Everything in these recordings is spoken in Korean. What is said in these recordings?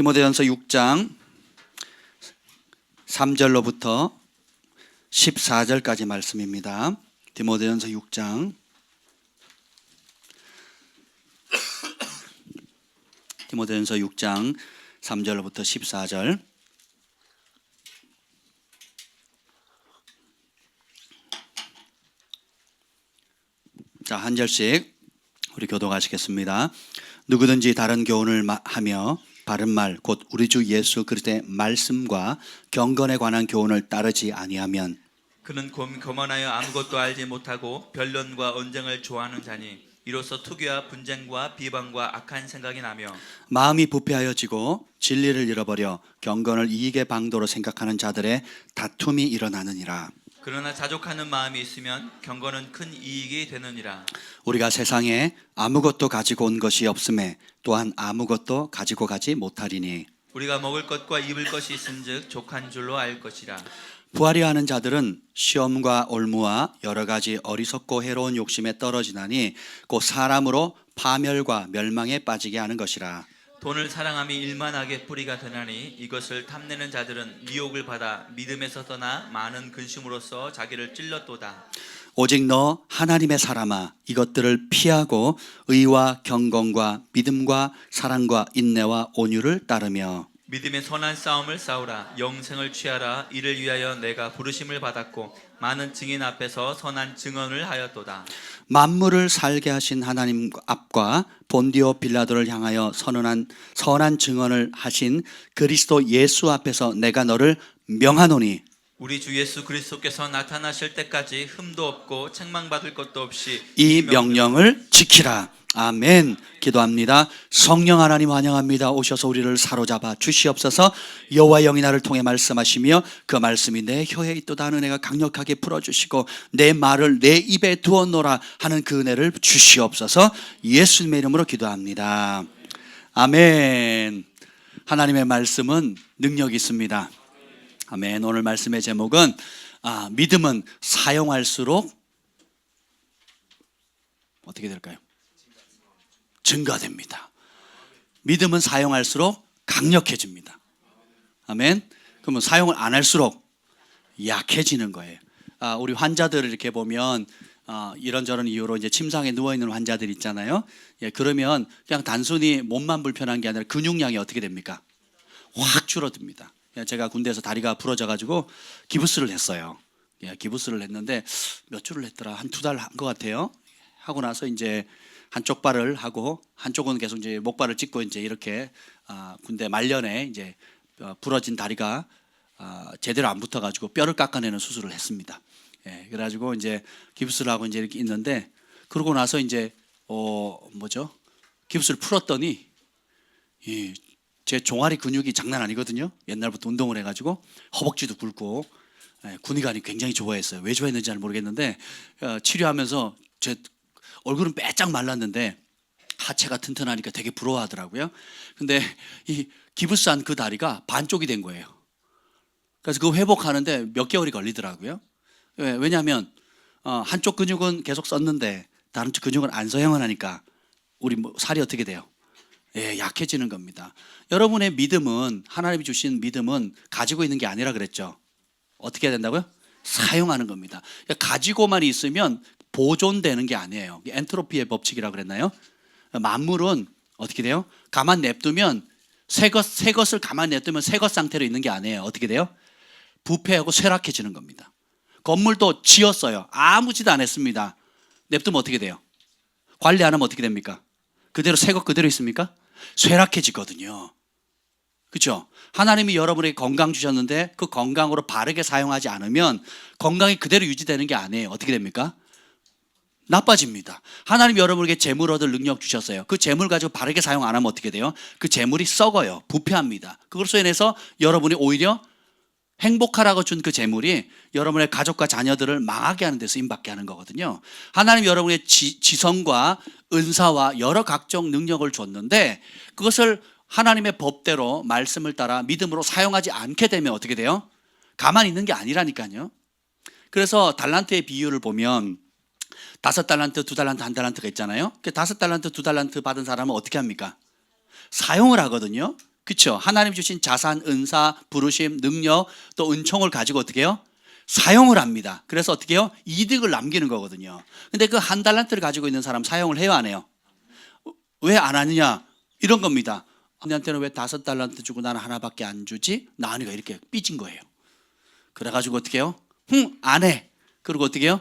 디모데전서 6장 3절로부터 14절까지 말씀입니다. 디모데전서 6장 디모데전서 6장 3절로부터 14절. 자, 한 절씩 우리 교독하시겠습니다. 누구든지 다른 교훈을 하며 바른 말 곧 우리 주 예수 그리스도의 말씀과 경건에 관한 교훈을 따르지 아니하면 그는 거만하여 아무것도 알지 못하고 변론과 언쟁을 좋아하는 자니 이로써 투기와 분쟁과 비방과 악한 생각이 나며 마음이 부패하여지고 진리를 잃어버려 경건을 이익의 방도로 생각하는 자들의 다툼이 일어나느니라. 그러나 자족하는 마음이 있으면 경건은 큰 이익이 되느니라. 우리가 세상에 아무것도 가지고 온 것이 없음에 또한 아무것도 가지고 가지 못하리니 우리가 먹을 것과 입을 것이 있은즉 족한 줄로 알 것이라. 부하려 하는 자들은 시험과 올무와 여러 가지 어리석고 해로운 욕심에 떨어지나니 곧 사람으로 파멸과 멸망에 빠지게 하는 것이라. 돈을 사랑함이 일만하게 뿌리가 되나니 이것을 탐내는 자들은 미혹을 받아 믿음에서 떠나 많은 근심으로써 자기를 찔렀도다. 오직 너 하나님의 사람아 이것들을 피하고 의와 경건과 믿음과 사랑과 인내와 온유를 따르며 믿음의 선한 싸움을 싸우라. 영생을 취하라. 이를 위하여 내가 부르심을 받았고 많은 증인 앞에서 선한 증언을 하였도다. 만물을 살게 하신 하나님 앞과 본디오 빌라도를 향하여 선한 증언을 하신 그리스도 예수 앞에서 내가 너를 명하노니 우리 주 예수 그리스도께서 나타나실 때까지 흠도 없고 책망받을 것도 없이 이 명령을 지키라. 아멘. 기도합니다. 성령 하나님 환영합니다. 오셔서 우리를 사로잡아 주시옵소서. 여호와 영이 나를 통해 말씀하시며 그 말씀이 내 혀에 있도다 하는 은혜가 강력하게 풀어주시고 내 말을 내 입에 두었노라 하는 그 은혜를 주시옵소서. 예수님의 이름으로 기도합니다. 아멘. 하나님의 말씀은 능력이 있습니다. 아멘. 오늘 말씀의 제목은 믿음은 사용할수록 어떻게 될까요? 증가됩니다. 믿음은 사용할수록 강력해집니다. 아멘. 그러면 사용을 안 할수록 약해지는 거예요. 우리 환자들을 이렇게 보면 이런저런 이유로 이제 침상에 누워 있는 환자들 있잖아요. 예, 그러면 그냥 단순히 몸만 불편한 게 아니라 근육량이 어떻게 됩니까? 확 줄어듭니다. 제가 군대에서 다리가 부러져가지고 기부스를 했어요. 예, 기부스를 했는데 몇 주를 했더라? 한 2달 한 것 같아요. 하고 나서 이제 한쪽 발을 하고 한쪽은 계속 이제 목발을 찢고 이제 이렇게 군대 말년에 이제 부러진 다리가 제대로 안 붙어가지고 뼈를 깎아내는 수술을 했습니다. 예, 그래가지고 이제 기부스를 하고 이제 이렇게 있는데 그러고 나서 이제 기부스를 풀었더니 제 종아리 근육이 장난 아니거든요. 옛날부터 운동을 해가지고 허벅지도 굵고 군의관이 굉장히 좋아했어요. 왜 좋아했는지 잘 모르겠는데 치료하면서 제 얼굴은 빼짝 말랐는데 하체가 튼튼하니까 되게 부러워하더라고요. 근데 이 기부스한 그 다리가 반쪽이 된 거예요. 그래서 그거 회복하는데 몇 개월이 걸리더라고요. 왜냐하면 한쪽 근육은 계속 썼는데 다른 쪽 근육은 안 사용을 하니까 우리 살이 어떻게 돼요? 예, 약해지는 겁니다. 여러분의 믿음은 하나님이 주신 믿음은 가지고 있는 게 아니라 그랬죠. 어떻게 해야 된다고요? 사용하는 겁니다. 그러니까 가지고만 있으면 보존되는 게 아니에요. 엔트로피의 법칙이라고 그랬나요? 만물은 어떻게 돼요? 가만 냅두면 새 것을 가만 냅두면 새 것 상태로 있는 게 아니에요. 어떻게 돼요? 부패하고 쇠락해지는 겁니다. 건물도 지었어요. 아무 짓도 안 했습니다. 냅두면 어떻게 돼요? 관리 안 하면 어떻게 됩니까? 그대로 새 것 그대로 있습니까? 쇠락해지거든요. 그렇죠? 하나님이 여러분에게 건강 주셨는데 그 건강으로 바르게 사용하지 않으면 건강이 그대로 유지되는 게 아니에요. 어떻게 됩니까? 나빠집니다. 하나님 여러분에게 재물 얻을 능력 주셨어요. 그 재물 가지고 바르게 사용 안 하면 어떻게 돼요? 그 재물이 썩어요. 부패합니다. 그것으로 인해서 여러분이 오히려 행복하라고 준 그 재물이 여러분의 가족과 자녀들을 망하게 하는 데 쓰임받게 하는 거거든요. 하나님 여러분의 지성과 은사와 여러 각종 능력을 줬는데 그것을 하나님의 법대로 말씀을 따라 믿음으로 사용하지 않게 되면 어떻게 돼요? 가만히 있는 게 아니라니까요. 그래서 달란트의 비유를 보면 5달란트, 2달란트, 1달란트가 있잖아요. 그 5달란트, 2달란트 받은 사람은 어떻게 합니까? 사용을 하거든요. 그렇죠? 하나님 주신 자산, 은사, 부르심, 능력, 또 은총을 가지고 어떻게 해요? 사용을 합니다. 그래서 어떻게 해요? 이득을 남기는 거거든요. 근데 그 한 달란트를 가지고 있는 사람 사용을 해요, 안 해요? 왜 안 하느냐? 이런 겁니다. 언니한테는 왜 5달란트 주고 나는 하나밖에 안 주지? 나은이가 이렇게 삐진 거예요. 그래가지고 어떻게 해요? 안 해. 그리고 어떻게 해요?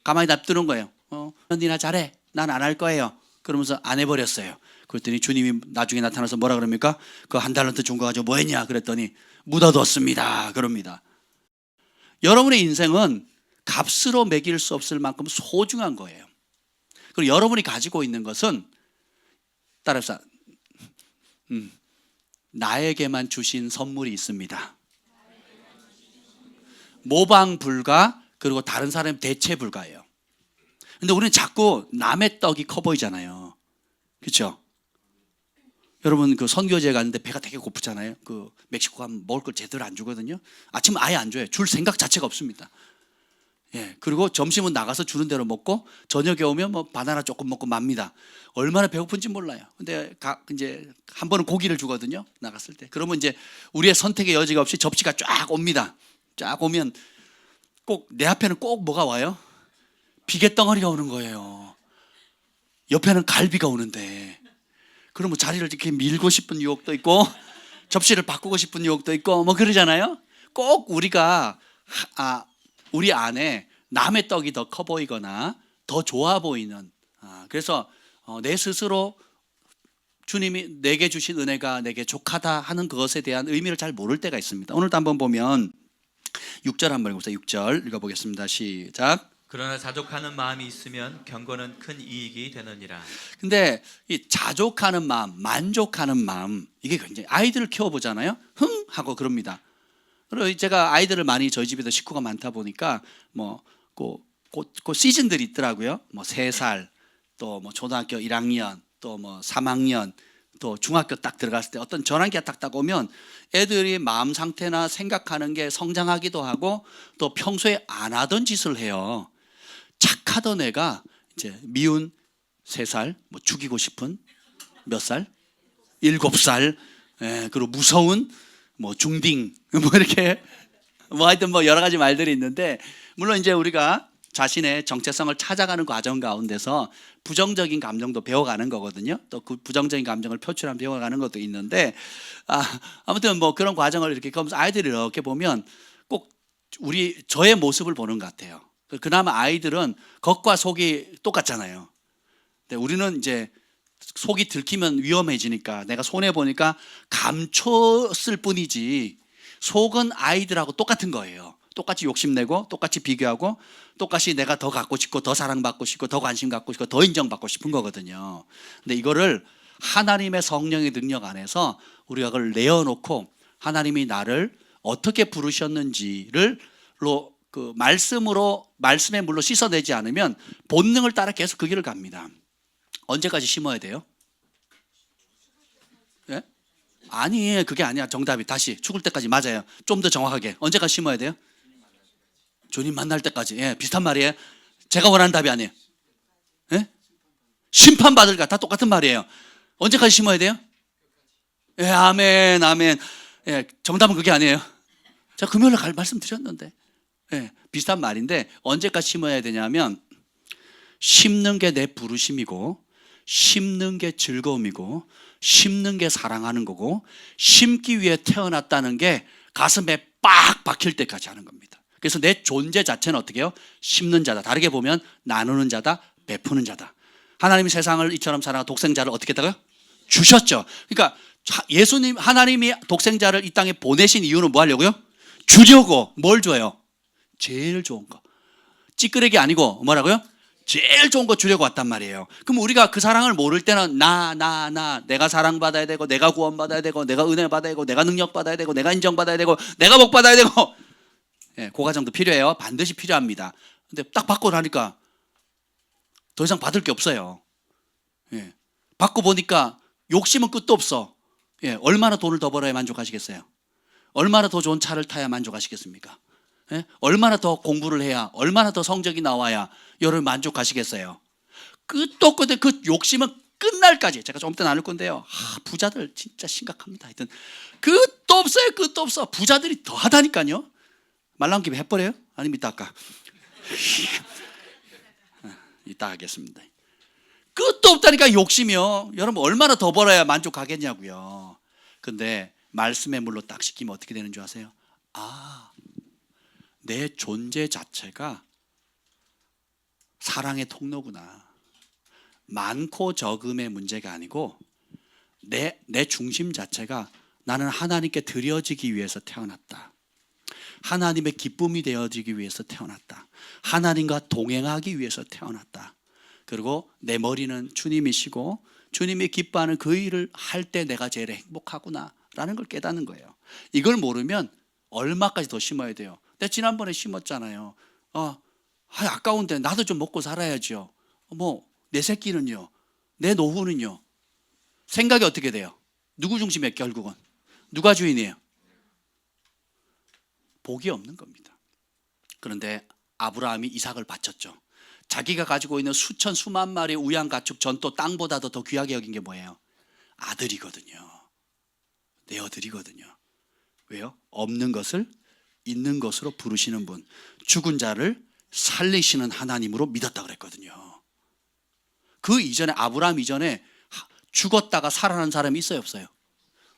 가만히 놔두는 거예요. 언니나 잘해. 난 안 할 거예요. 그러면서 안 해버렸어요. 그랬더니 주님이 나중에 나타나서 뭐라 그럽니까? 그 한 달란트 준 거 가지고 뭐 했냐? 그랬더니 묻어뒀습니다. 그럽니다. 여러분의 인생은 값으로 매길 수 없을 만큼 소중한 거예요. 그리고 여러분이 가지고 있는 것은 따라서 나에게만 주신 선물이 있습니다. 모방 불가, 그리고 다른 사람 대체 불가예요. 근데 우리는 자꾸 남의 떡이 커 보이잖아요. 그렇죠? 여러분 그 선교지에 갔는데 배가 되게 고프잖아요. 그 멕시코 가면 먹을 걸 제대로 안 주거든요. 아침은 아예 안 줘요. 줄 생각 자체가 없습니다. 예, 그리고 점심은 나가서 주는 대로 먹고 저녁에 오면 뭐 바나나 조금 먹고 맙니다. 얼마나 배고픈지 몰라요. 근데 이제 한 번은 고기를 주거든요. 나갔을 때. 그러면 이제 우리의 선택의 여지가 없이 접시가 쫙 옵니다. 쫙 오면 꼭 내 앞에는 꼭 뭐가 와요? 비계덩어리가 오는 거예요. 옆에는 갈비가 오는데, 그러면 자리를 이렇게 밀고 싶은 유혹도 있고 접시를 바꾸고 싶은 유혹도 있고 뭐 그러잖아요. 꼭 우리가 우리 안에 남의 떡이 더 커 보이거나 더 좋아 보이는, 그래서 내 스스로 주님이 내게 주신 은혜가 내게 족하다 하는 그것에 대한 의미를 잘 모를 때가 있습니다. 오늘도 한번 보면 6절 한번 읽어보세요. 6절 읽어보겠습니다. 시작. 그러나 자족하는 마음이 있으면 경건은 큰 이익이 되느니라. 근데 이 자족하는 마음, 만족하는 마음, 이게 굉장히, 아이들을 키워보잖아요. 하고 그럽니다. 그리고 제가 아이들을 많이, 저희 집에도 식구가 많다 보니까 그 시즌들이 있더라고요. 뭐 3살, 또 뭐 초등학교 1학년, 또 뭐 3학년, 또 중학교 딱 들어갔을 때 어떤 전환기가 딱 오면 애들이 마음 상태나 생각하는 게 성장하기도 하고 또 평소에 안 하던 짓을 해요. 착하던 애가 이제 미운 3살, 뭐 죽이고 싶은 몇 살? 7살, 그리고 무서운 뭐 중딩, 뭐 이렇게 뭐 하여튼 뭐 여러 가지 말들이 있는데, 물론 이제 우리가 자신의 정체성을 찾아가는 과정 가운데서 부정적인 감정도 배워가는 거거든요. 또 그 부정적인 감정을 표출하면 배워가는 것도 있는데, 아무튼 뭐 그런 과정을 이렇게 하면서 아이들이 이렇게 보면 꼭 저의 모습을 보는 것 같아요. 그나마 아이들은 겉과 속이 똑같잖아요. 근데 우리는 이제 속이 들키면 위험해지니까 내가 손해 보니까 감췄을 뿐이지 속은 아이들하고 똑같은 거예요. 똑같이 욕심내고 똑같이 비교하고 똑같이 내가 더 갖고 싶고 더 사랑받고 싶고 더 관심 갖고 싶고 더 인정받고 싶은 거거든요. 근데 이거를 하나님의 성령의 능력 안에서 우리가 그걸 내어놓고 하나님이 나를 어떻게 부르셨는지를 그 말씀의 물로 씻어내지 않으면 본능을 따라 계속 그 길을 갑니다. 언제까지 심어야 돼요? 예? 아니, 그게 아니야. 정답이 다시 죽을 때까지. 맞아요. 좀 더 정확하게 언제까지 심어야 돼요? 주님 만날 때까지. 예, 비슷한 말이에요. 제가 원하는 답이 아니에요. 예? 심판받을까? 다 똑같은 말이에요. 언제까지 심어야 돼요? 예, 아멘, 아멘. 예, 정답은 그게 아니에요. 제가 금요일에 말씀드렸는데, 예, 비슷한 말인데 언제까지 심어야 되냐면, 심는 게 내 부르심이고, 심는 게 즐거움이고, 심는 게 사랑하는 거고, 심기 위해 태어났다는 게 가슴에 빡 박힐 때까지 하는 겁니다. 그래서 내 존재 자체는 어떻게 해요? 심는 자다. 다르게 보면 나누는 자다, 베푸는 자다. 하나님이 세상을 이처럼 사랑하고 독생자를 어떻게 했다고요? 주셨죠. 그러니까 예수님, 하나님이 독생자를 이 땅에 보내신 이유는 뭐 하려고요? 주려고. 뭘 줘요? 제일 좋은 거. 찌끄레기 아니고 뭐라고요? 제일 좋은 거 주려고 왔단 말이에요. 그럼 우리가 그 사랑을 모를 때는 내가 사랑받아야 되고, 내가 구원받아야 되고, 내가 은혜 받아야 되고, 내가 능력 받아야 되고, 내가 인정받아야 되고, 내가 복 받아야 되고, 예, 그 과정도 필요해요. 반드시 필요합니다. 근데 딱 받고 나니까 더 이상 받을 게 없어요. 예, 받고 보니까 욕심은 끝도 없어. 예, 얼마나 돈을 더 벌어야 만족하시겠어요? 얼마나 더 좋은 차를 타야 만족하시겠습니까? 예? 얼마나 더 공부를 해야, 얼마나 더 성적이 나와야 여러분 만족하시겠어요? 끝도 없거든. 그 욕심은 끝날까지. 제가 좀 이따 나눌 건데요. 부자들 진짜 심각합니다. 하여튼 끝도 없어요. 끝도 없어. 부자들이 더 하다니까요. 말 나온 김에 해버려요? 아니면 이따 할까? 이따 하겠습니다. 끝도 없다니까 욕심이요. 여러분 얼마나 더 벌어야 만족하겠냐고요. 근데 말씀의 물로 딱 씻기면 어떻게 되는 줄 아세요? 내 존재 자체가 사랑의 통로구나. 많고 적음의 문제가 아니고 내 중심 자체가 나는 하나님께 드려지기 위해서 태어났다. 하나님의 기쁨이 되어지기 위해서 태어났다. 하나님과 동행하기 위해서 태어났다. 그리고 내 머리는 주님이시고 주님이 기뻐하는 그 일을 할 때 내가 제일 행복하구나 라는 걸 깨닫는 거예요. 이걸 모르면 얼마까지 더 심어야 돼요. 내가 지난번에 심었잖아요. 아까운데 나도 좀 먹고 살아야죠. 내 새끼는요, 내 노후는요. 생각이 어떻게 돼요? 누구 중심이에요? 결국은 누가 주인이에요? 복이 없는 겁니다. 그런데 아브라함이 이삭을 바쳤죠. 자기가 가지고 있는 수천 수만 마리의 우양 가축 전또 땅보다도 더 귀하게 여긴 게 뭐예요? 아들이거든요. 내 아들이거든요. 왜요? 없는 것을 있는 것으로 부르시는 분, 죽은 자를 살리시는 하나님으로 믿었다 그랬거든요. 그 이전에 아브라함 이전에 죽었다가 살아난 사람이 있어요, 없어요?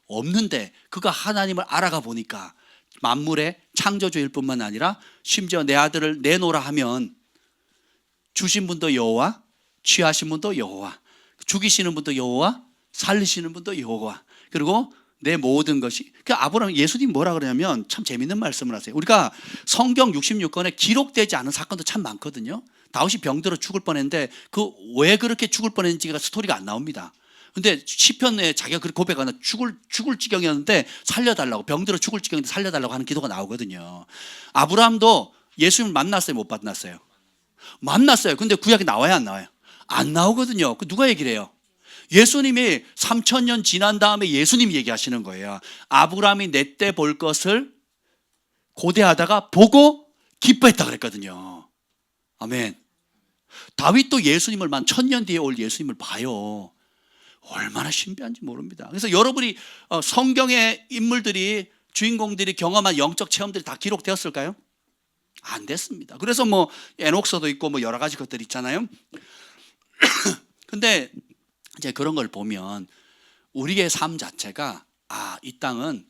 없는데 그가 하나님을 알아가 보니까 만물의 창조주일 뿐만 아니라 심지어 내 아들을 내놓으라 하면 주신 분도 여호와, 취하신 분도 여호와, 죽이시는 분도 여호와, 살리시는 분도 여호와, 그리고 내 모든 것이. 그 아브라함, 예수님 뭐라 그러냐면 참 재밌는 말씀을 하세요. 우리가 성경 66권에 기록되지 않은 사건도 참 많거든요. 다윗이 병들어 죽을 뻔했는데 그 왜 그렇게 죽을 뻔했는지가 스토리가 안 나옵니다. 근데 시편에 자기가 그렇게 고백하는 죽을 지경이었는데 살려달라고, 병들어 죽을 지경인데 살려달라고 하는 기도가 나오거든요. 아브라함도 예수님을 만났어요, 못 만났어요? 만났어요. 근데 구약에 나와요, 안 나와요? 안 나오거든요. 그 누가 얘기를 해요? 예수님이 3000년 지난 다음에 예수님이 얘기하시는 거예요. 아브라함이 내 때 볼 것을 고대하다가 보고 기뻐했다 그랬거든요. 아멘. 다윗도 예수님을 1000년 뒤에 올 예수님을 봐요. 얼마나 신비한지 모릅니다. 그래서 여러분이 성경의 인물들이, 주인공들이 경험한 영적 체험들이 다 기록되었을까요? 안 됐습니다. 그래서 에녹서도 있고 여러 가지 것들이 있잖아요. 근데 이제 그런 걸 보면 우리의 삶 자체가 이 땅은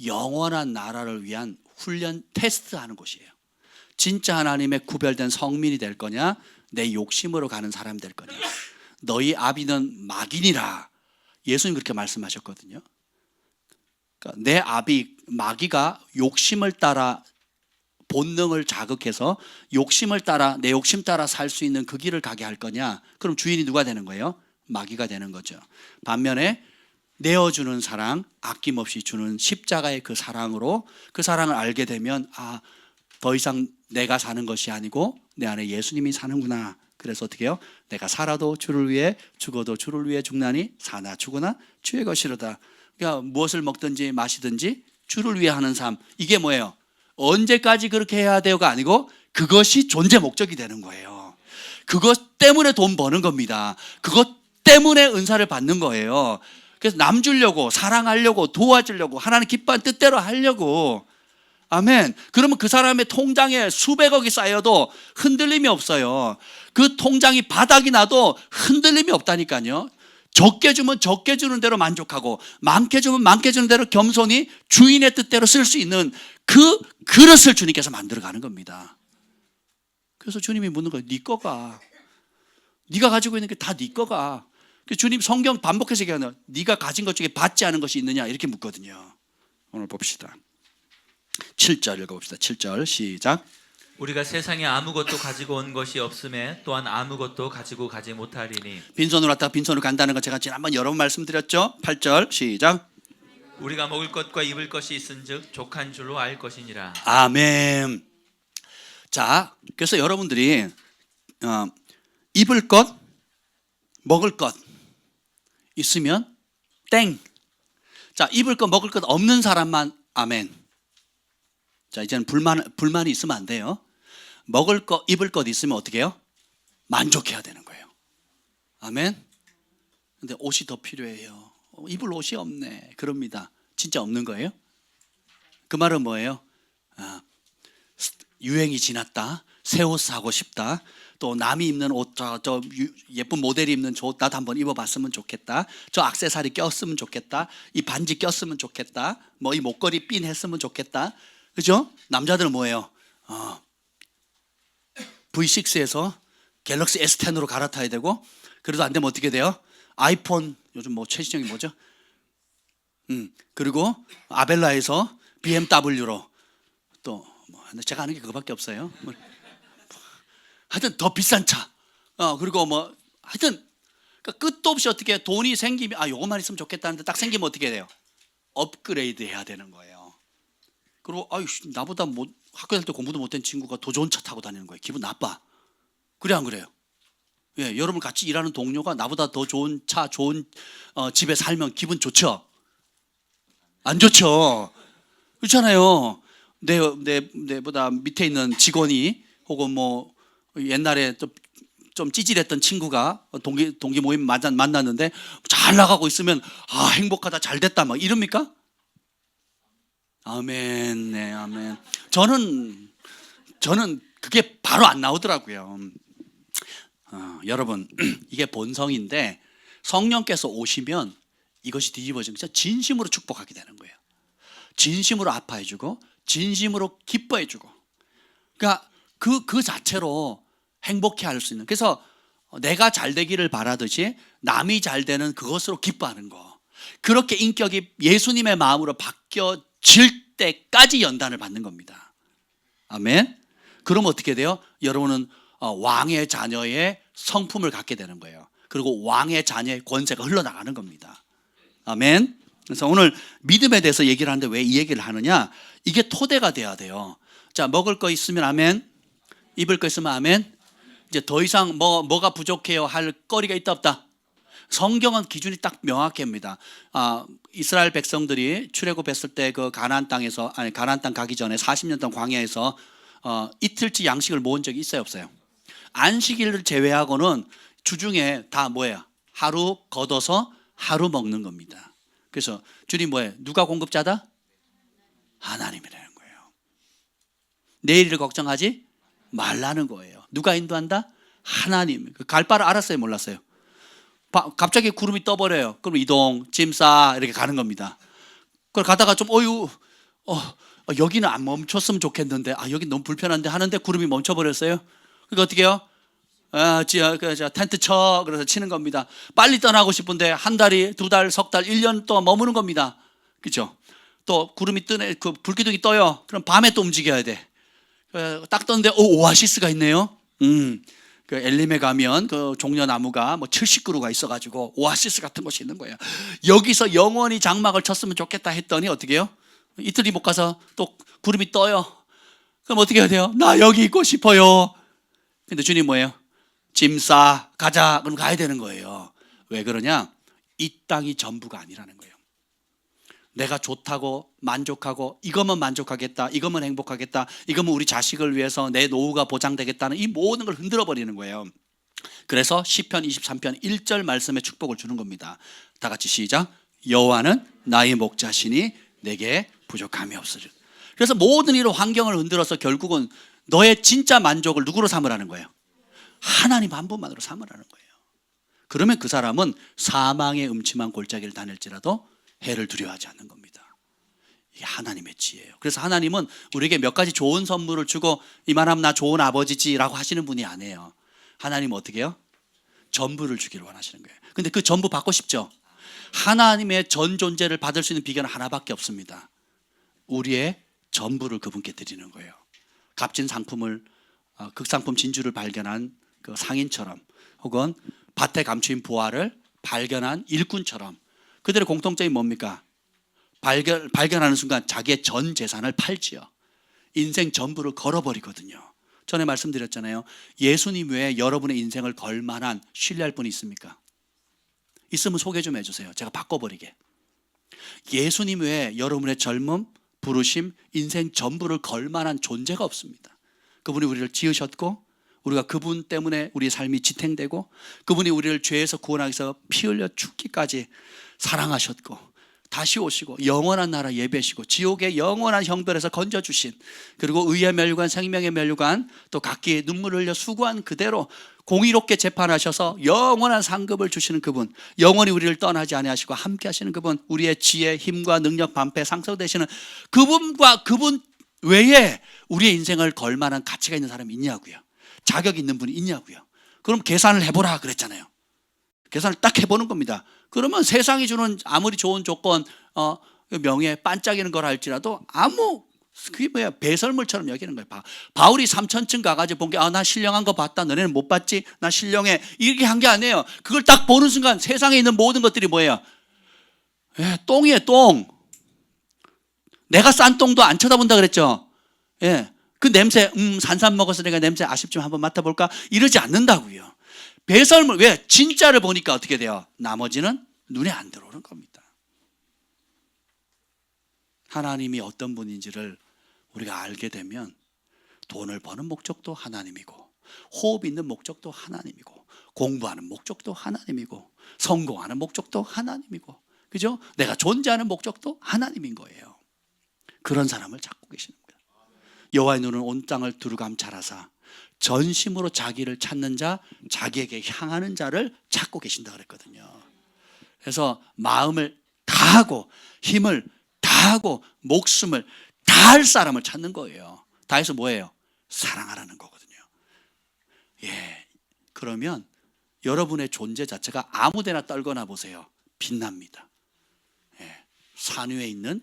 영원한 나라를 위한 훈련 테스트하는 곳이에요. 진짜 하나님의 구별된 성민이 될 거냐, 내 욕심으로 가는 사람 될 거냐. 너희 아비는 마귀니라. 예수님 그렇게 말씀하셨거든요. 그러니까 내 아비 마귀가 욕심을 따라, 본능을 자극해서 욕심을 따라, 내 욕심 따라 살 수 있는 그 길을 가게 할 거냐. 그럼 주인이 누가 되는 거예요? 마귀가 되는 거죠. 반면에 내어주는 사랑, 아낌없이 주는 십자가의 그 사랑으로, 그 사랑을 알게 되면 더 이상 내가 사는 것이 아니고 내 안에 예수님이 사는구나. 그래서 어떻게 해요? 내가 살아도 주를 위해, 죽어도 주를 위해 죽나니 사나 죽으나 주의 것이로다. 그러니까 무엇을 먹든지 마시든지 주를 위해 하는 삶. 이게 뭐예요? 언제까지 그렇게 해야 돼요가 아니고 그것이 존재 목적이 되는 거예요. 그것 때문에 돈 버는 겁니다. 그것 때문에 은사를 받는 거예요. 그래서 남 주려고, 사랑하려고, 도와주려고, 하나님 기뻐하는 뜻대로 하려고. 아멘. 그러면 그 사람의 통장에 수백억이 쌓여도 흔들림이 없어요. 그 통장이 바닥이 나도 흔들림이 없다니까요. 적게 주면 적게 주는 대로 만족하고, 많게 주면 많게 주는 대로 겸손히 주인의 뜻대로 쓸 수 있는 그 그릇을 주님께서 만들어가는 겁니다. 그래서 주님이 묻는 거예요. 네 거가, 네가 가지고 있는 게 다 네 거가. 주님 성경 반복해서 얘기하는, 네가 가진 것 중에 받지 않은 것이 있느냐 이렇게 묻거든요. 오늘 봅시다. 7절 읽어봅시다. 7절 시작. 우리가 세상에 아무것도 가지고 온 것이 없음에 또한 아무것도 가지고 가지 못하리니. 빈손으로 왔다가 빈손으로 간다는 거 제가 지난번 여러 번 말씀드렸죠. 8절 시작. 우리가 먹을 것과 입을 것이 있은즉 족한 줄로 알 것이니라. 아멘. 자, 그래서 여러분들이 입을 것, 먹을 것 있으면 땡. 자, 입을 것, 먹을 것 없는 사람만 아멘. 자, 이제는 불만이 있으면 안 돼요. 먹을 것, 입을 것 있으면 어떻게 해요? 만족해야 되는 거예요. 아멘. 근데 옷이 더 필요해요. 입을 옷이 없네. 그럽니다. 진짜 없는 거예요? 그 말은 뭐예요? 유행이 지났다. 새 옷 사고 싶다. 또 남이 입는 옷, 저 예쁜 모델이 입는 저 옷 나도 한번 입어봤으면 좋겠다. 저 액세서리 꼈으면 좋겠다. 이 반지 꼈으면 좋겠다. 뭐 이 목걸이 핀 했으면 좋겠다. 그죠? 남자들은 뭐예요? V6에서 갤럭시 S10으로 갈아타야 되고, 그래도 안 되면 어떻게 돼요? 아이폰, 요즘 뭐 최신형이 뭐죠? 그리고 아벨라에서 BMW로 또 뭐, 제가 아는 게 그거밖에 없어요. 하여튼 더 비싼 차. 그리고 뭐 하여튼 그러니까 끝도 없이 어떻게 돈이 생기면 요것만 있으면 좋겠다는데 딱 생기면 어떻게 돼요? 업그레이드 해야 되는 거예요. 그리고 나보다 학교 다닐 때 공부도 못한 친구가 더 좋은 차 타고 다니는 거예요. 기분 나빠. 그래 안 그래요? 예, 여러분 같이 일하는 동료가 나보다 더 좋은 차, 좋은 집에 살면 기분 좋죠? 안 좋죠? 그렇잖아요. 내보다 밑에 있는 직원이 혹은 뭐 옛날에 좀 찌질했던 친구가 동기 모임 만났는데 잘 나가고 있으면 행복하다, 잘 됐다 막 이럽니까? 아멘. 네, 아멘. 저는 그게 바로 안 나오더라고요. 여러분 이게 본성인데 성령께서 오시면 이것이 뒤집어지면 진심으로 축복하게 되는 거예요. 진심으로 아파해주고 진심으로 기뻐해주고, 그러니까 그 자체로 행복해 할 수 있는, 그래서 내가 잘 되기를 바라듯이 남이 잘 되는 그것으로 기뻐하는 거, 그렇게 인격이 예수님의 마음으로 바뀌어질 때까지 연단을 받는 겁니다. 아멘. 그럼 어떻게 돼요? 여러분은 왕의 자녀의 성품을 갖게 되는 거예요. 그리고 왕의 자녀의 권세가 흘러나가는 겁니다. 아멘. 그래서 오늘 믿음에 대해서 얘기를 하는데 왜 이 얘기를 하느냐? 이게 토대가 돼야 돼요. 자, 먹을 거 있으면 아멘, 입을 거 있으면 아멘. 이제 더 이상 뭐가 부족해요 할 거리가 있다 없다? 성경은 기준이 딱 명확합니다. 이스라엘 백성들이 출애굽했을 때 그 가나안 땅 가기 전에 40년 동안 광야에서 이틀치 양식을 모은 적이 있어요 없어요? 안식일을 제외하고는 주중에 다 뭐예요? 하루 걷어서 하루 먹는 겁니다. 그래서 주님 뭐예요? 누가 공급자다? 하나님이라는 거예요. 내일을 걱정하지 말라는 거예요. 누가 인도한다? 하나님. 갈 바를 알았어요 몰랐어요? 갑자기 구름이 떠버려요. 그럼 이동, 짐 싸 이렇게 가는 겁니다. 그걸 가다가 좀 여기는 안 멈췄으면 좋겠는데 여기 너무 불편한데 하는데 구름이 멈춰버렸어요. 그러니까 어떻게 해요? 텐트 쳐. 그래서 치는 겁니다. 빨리 떠나고 싶은데 한 달이, 두 달, 석 달, 1년 동안 머무는 겁니다. 그죠? 또 구름이 뜨네, 그 불기둥이 떠요. 그럼 밤에 또 움직여야 돼. 딱 떴는데 오아시스가 있네요. 그 엘림에 가면 그 종려나무가 뭐 70그루가 있어가지고 오아시스 같은 곳이 있는 거예요. 여기서 영원히 장막을 쳤으면 좋겠다 했더니 어떻게 해요? 이틀이 못 가서 또 구름이 떠요. 그럼 어떻게 해야 돼요? 나 여기 있고 싶어요. 근데 주님 뭐예요? 짐 싸, 가자. 그럼 가야 되는 거예요. 왜 그러냐? 이 땅이 전부가 아니라는 거예요. 내가 좋다고 만족하고 이거면 만족하겠다, 이거면 행복하겠다, 이거면 우리 자식을 위해서 내 노후가 보장되겠다는 이 모든 걸 흔들어 버리는 거예요. 그래서 시편 23편 1절 말씀에 축복을 주는 겁니다. 다 같이 시작. 여호와는 나의 목자시니 내게 부족함이 없으리라. 그래서 모든 이로 환경을 흔들어서 결국은 너의 진짜 만족을 누구로 삼으라는 거예요? 하나님 한 분만으로 삼으라는 거예요. 그러면 그 사람은 사망의 음침한 골짜기를 다닐지라도 해를 두려워하지 않는 겁니다. 이게 하나님의 지혜예요. 그래서 하나님은 우리에게 몇 가지 좋은 선물을 주고 이만하면 나 좋은 아버지지라고 하시는 분이 아니에요. 하나님은 어떻게 해요? 전부를 주기를 원하시는 거예요. 근데 그 전부 받고 싶죠? 하나님의 전 존재를 받을 수 있는 비결은 하나밖에 없습니다. 우리의 전부를 그분께 드리는 거예요. 값진 상품을, 극상품 진주를 발견한 그 상인처럼, 혹은 밭에 감추인 보화를 발견한 일꾼처럼, 그들의 공통점이 뭡니까? 발견하는 순간 자기의 전 재산을 팔지요. 인생 전부를 걸어버리거든요. 전에 말씀드렸잖아요. 예수님 외에 여러분의 인생을 걸 만한 신뢰할 분이 있습니까? 있으면 소개 좀 해주세요. 제가 바꿔버리게. 예수님 외에 여러분의 젊음, 부르심, 인생 전부를 걸 만한 존재가 없습니다. 그분이 우리를 지으셨고 우리가 그분 때문에 우리의 삶이 지탱되고 그분이 우리를 죄에서 구원하기 위해서 피 흘려 죽기까지 사랑하셨고 다시 오시고 영원한 나라 예배시고 지옥의 영원한 형벌에서 건져주신, 그리고 의의 멸류관 생명의 멸류관 또 각기 눈물을 흘려 수고한 그대로 공의롭게 재판하셔서 영원한 상급을 주시는 그분, 영원히 우리를 떠나지 아니하시고 함께 하시는 그분, 우리의 지혜 힘과 능력 반패 상속되시는 그분과 그분 외에 우리의 인생을 걸 만한 가치가 있는 사람이 있냐고요. 자격 있는 분이 있냐고요. 그럼 계산을 해보라 그랬잖아요. 계산을 딱 해보는 겁니다. 그러면 세상이 주는 아무리 좋은 조건, 명예, 반짝이는 걸 할지라도 그게 뭐야, 배설물처럼 여기는 거예요. 바울이 3천층 가가지고 본 게, 나 신령한 거 봤다, 너네는 못 봤지, 나 신령해, 이렇게 한 게 아니에요. 그걸 딱 보는 순간 세상에 있는 모든 것들이 뭐예요? 똥이에요, 똥. 내가 싼 똥도 안 쳐다본다 그랬죠. 그 냄새, 산삼 먹어서 내가 냄새 아쉽지만 한번 맡아볼까? 이러지 않는다고요. 배설물, 왜? 진짜를 보니까 어떻게 돼요? 나머지는 눈에 안 들어오는 겁니다. 하나님이 어떤 분인지를 우리가 알게 되면 돈을 버는 목적도 하나님이고, 호흡 있는 목적도 하나님이고, 공부하는 목적도 하나님이고, 성공하는 목적도 하나님이고, 그죠? 내가 존재하는 목적도 하나님인 거예요. 그런 사람을 찾고 계시는 거예요. 여호와의 눈은 온 땅을 두루감찰하사 전심으로 자기를 찾는 자, 자기에게 향하는 자를 찾고 계신다 그랬거든요. 그래서 마음을 다하고 힘을 다하고 목숨을 다할 사람을 찾는 거예요. 다해서 뭐예요? 사랑하라는 거거든요. 그러면 여러분의 존재 자체가 아무데나 떨거나 보세요. 빛납니다. 산 위에 있는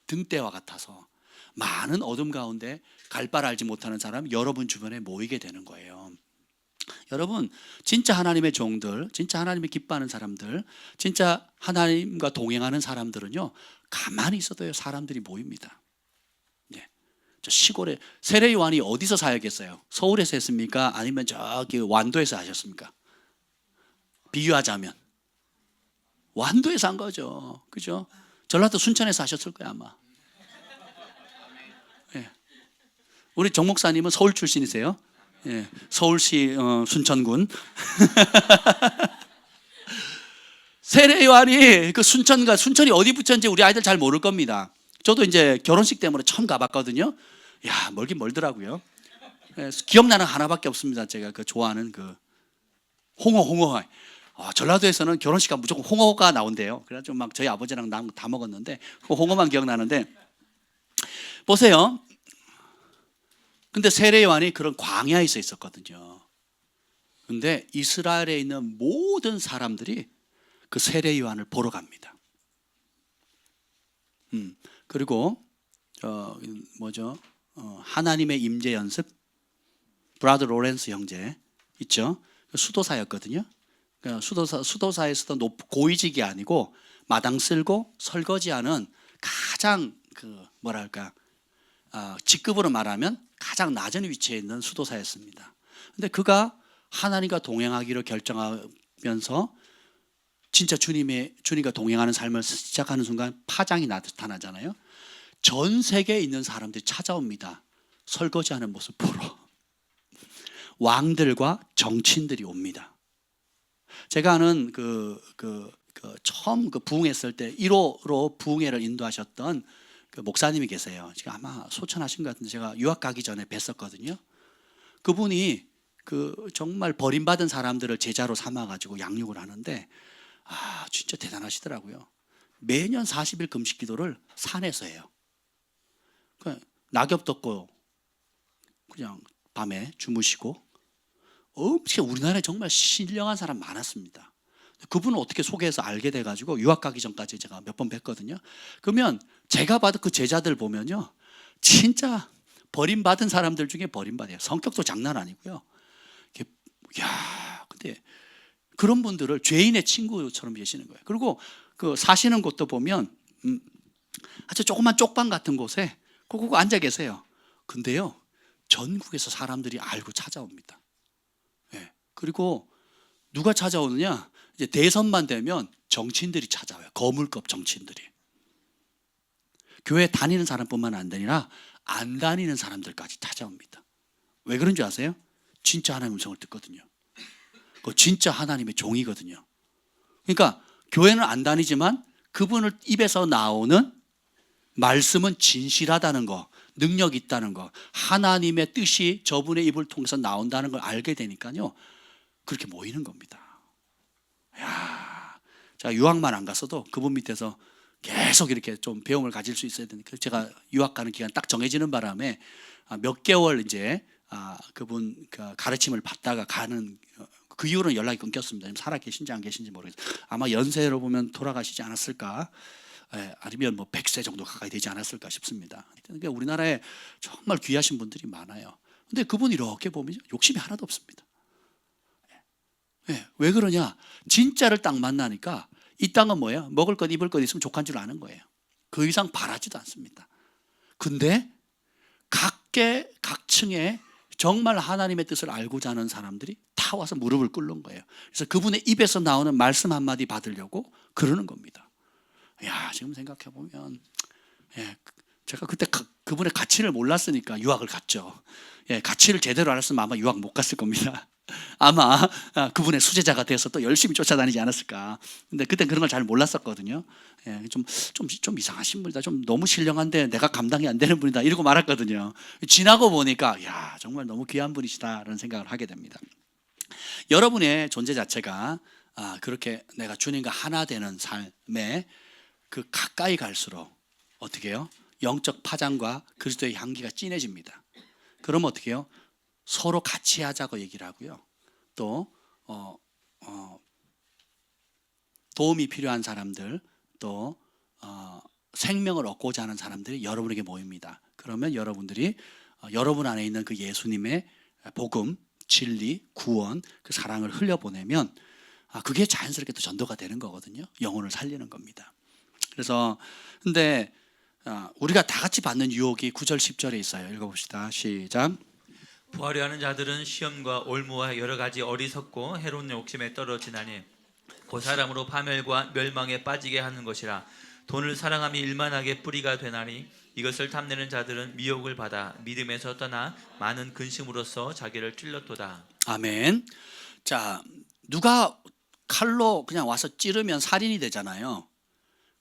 등대와 같아서 많은 어둠 가운데 갈 바를 알지 못하는 사람 여러분 주변에 모이게 되는 거예요. 여러분, 진짜 하나님의 종들, 진짜 하나님이 기뻐하는 사람들, 진짜 하나님과 동행하는 사람들은요, 가만히 있어도요 사람들이 모입니다. 저 시골에 세례 요한이 어디서 사역했어요? 서울에서 했습니까? 아니면 저기 완도에서 하셨습니까? 비유하자면 완도에서 한 거죠. 그죠? 전라도 순천에서 하셨을 거야 아마. 우리 정 목사님은 서울 출신이세요. 서울시 순천군. 세례 요한이 그 순천이 어디 붙였는지 우리 아이들 잘 모를 겁니다. 저도 이제 결혼식 때문에 처음 가봤거든요. 야, 멀긴 멀더라고요. 기억나는 하나밖에 없습니다. 제가 그 좋아하는 그 홍어. 전라도에서는 결혼식 가면 무조건 홍어가 나온대요. 그래가지고 막 저희 아버지랑 나 다 먹었는데 그 홍어만 기억나는데, 보세요. 근데 세례 요한이 그런 광야에 있었거든요. 근데 이스라엘에 있는 모든 사람들이 그 세례 요한을 보러 갑니다. 그리고 하나님의 임재 연습, 브라더 로렌스 형제 있죠. 수도사였거든요. 그러니까 수도사에서도 고위직이 아니고 마당 쓸고 설거지하는 가장 직급으로 말하면 가장 낮은 위치에 있는 수도사였습니다. 근데 그가 하나님과 동행하기로 결정하면서 진짜 주님과 동행하는 삶을 시작하는 순간 파장이 나타나잖아요. 전 세계에 있는 사람들이 찾아옵니다. 설거지하는 모습 보러. 왕들과 정치인들이 옵니다. 제가 아는 처음 부흥했을 때 1호로 부흥회를 인도하셨던 그 목사님이 계세요. 지금 아마 소천하신 것 같은데 제가 유학 가기 전에 뵀었거든요. 그분이 정말 버림받은 사람들을 제자로 삼아가지고 양육을 하는데, 진짜 대단하시더라고요. 매년 40일 금식 기도를 산에서 해요. 낙엽 덮고 그냥 밤에 주무시고, 엄청 우리나라에 정말 신령한 사람 많았습니다. 그분을 어떻게 소개해서 알게 돼가지고 유학 가기 전까지 제가 몇 번 뵀거든요. 그러면 제가 받은 그 제자들 보면요, 진짜 버림받은 사람들 중에 버림받아요. 성격도 장난 아니고요. 근데 그런 분들을 죄인의 친구처럼 계시는 거예요. 그리고 그 사시는 곳도 보면 아주 조그만 쪽방 같은 곳에 꼭 앉아 계세요. 근데요, 전국에서 사람들이 알고 찾아옵니다. 그리고 누가 찾아오느냐? 이제 대선만 되면 정치인들이 찾아와요. 거물급 정치인들이. 교회 다니는 사람뿐만 아니라 안 다니는 사람들까지 찾아옵니다. 왜 그런 줄 아세요? 진짜 하나님의 음성을 듣거든요. 그 진짜 하나님의 종이거든요. 그러니까 교회는 안 다니지만 그분을 입에서 나오는 말씀은 진실하다는 거, 능력 있다는 거, 하나님의 뜻이 저분의 입을 통해서 나온다는 걸 알게 되니까요, 그렇게 모이는 겁니다. 야, 제가 유학만 안 갔어도 그분 밑에서 계속 이렇게 좀 배움을 가질 수 있어야 되니까 제가 유학 가는 기간 딱 정해지는 바람에 몇 개월 이제 그분 가르침을 받다가 가는 그 이후로는 연락이 끊겼습니다. 살아 계신지 안 계신지 모르겠어요. 아마 연세로 보면 돌아가시지 않았을까, 아니면 뭐 100세 정도 가까이 되지 않았을까 싶습니다. 그러니까 우리나라에 정말 귀하신 분들이 많아요. 근데 그분 이렇게 보면 욕심이 하나도 없습니다. 왜 그러냐? 진짜를 딱 만나니까 이 땅은 뭐예요? 먹을 것 입을 것 있으면 족한 줄 아는 거예요. 그 이상 바라지도 않습니다. 근데 각계 각층에 정말 하나님의 뜻을 알고자 하는 사람들이 다 와서 무릎을 꿇는 거예요. 그래서 그분의 입에서 나오는 말씀 한마디 받으려고 그러는 겁니다. 야, 지금 생각해 보면, 제가 그때 그분의 가치를 몰랐으니까 유학을 갔죠. 가치를 제대로 알았으면 아마 유학 못 갔을 겁니다. 아마 그분의 수제자가 돼서 또 열심히 쫓아다니지 않았을까. 근데 그땐 그런 걸 잘 몰랐었거든요. 좀 이상하신 분이다. 좀 너무 신령한데 내가 감당이 안 되는 분이다. 이러고 말았거든요. 지나고 보니까 야, 정말 너무 귀한 분이시다라는 생각을 하게 됩니다. 여러분의 존재 자체가 그렇게 내가 주님과 하나 되는 삶에 그 가까이 갈수록 어떻게 해요? 영적 파장과 그리스도의 향기가 진해집니다. 그러면 어떻게 해요? 서로 같이 하자고 얘기를 하고요. 또 도움이 필요한 사람들, 또 생명을 얻고자 하는 사람들이 여러분에게 모입니다. 그러면 여러분들이 여러분 안에 있는 그 예수님의 복음, 진리, 구원, 그 사랑을 흘려보내면 그게 자연스럽게 또 전도가 되는 거거든요. 영혼을 살리는 겁니다. 그래서 근데 우리가 다 같이 받는 유혹이 9절 10절에 있어요. 읽어봅시다. 시작. 부하려 하는 자들은 시험과 올무와 여러 가지 어리석고 해로운 욕심에 떨어지나니 그 사람으로 파멸과 멸망에 빠지게 하는 것이라. 돈을 사랑함이 일만하게 뿌리가 되나니 이것을 탐내는 자들은 미혹을 받아 믿음에서 떠나 많은 근심으로써 자기를 찔렀도다. 아멘. 자, 누가 칼로 그냥 와서 찌르면 살인이 되잖아요.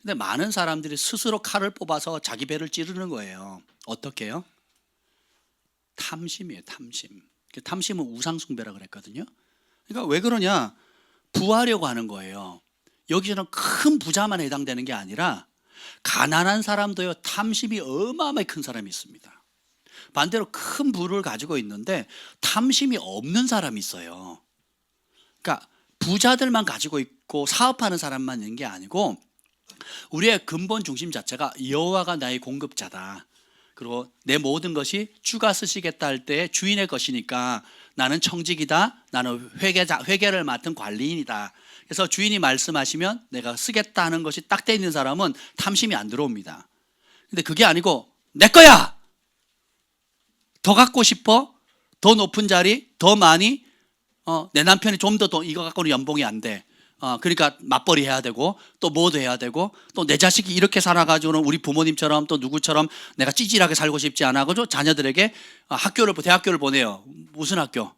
근데 많은 사람들이 스스로 칼을 뽑아서 자기 배를 찌르는 거예요. 어떻게 해요? 탐심이에요, 탐심. 탐심은 우상숭배라 그랬거든요. 그러니까 왜 그러냐? 부하려고 하는 거예요. 여기서는 큰 부자만 해당되는 게 아니라 가난한 사람도요, 탐심이 어마어마하게 큰 사람이 있습니다. 반대로 큰 부를 가지고 있는데 탐심이 없는 사람이 있어요. 그러니까 부자들만 가지고 있고 사업하는 사람만 있는 게 아니고 우리의 근본 중심 자체가 여호와가 나의 공급자다. 그리고 내 모든 것이 주가 쓰시겠다 할 때 주인의 것이니까 나는 청직이다. 나는 회계를 맡은 관리인이다. 그래서 주인이 말씀하시면 내가 쓰겠다 하는 것이 딱 돼 있는 사람은 탐심이 안 들어옵니다. 근데 그게 아니고 내 거야. 더 갖고 싶어. 더 높은 자리, 더 많이. 내 남편이 좀 더 이거 갖고는 연봉이 안 돼. 그러니까 맞벌이 해야 되고 또 뭐도 해야 되고 또 내 자식이 이렇게 살아가지고는 우리 부모님처럼 또 누구처럼 내가 찌질하게 살고 싶지 않아. 그죠? 자녀들에게 대학교를 보내요. 무슨 학교?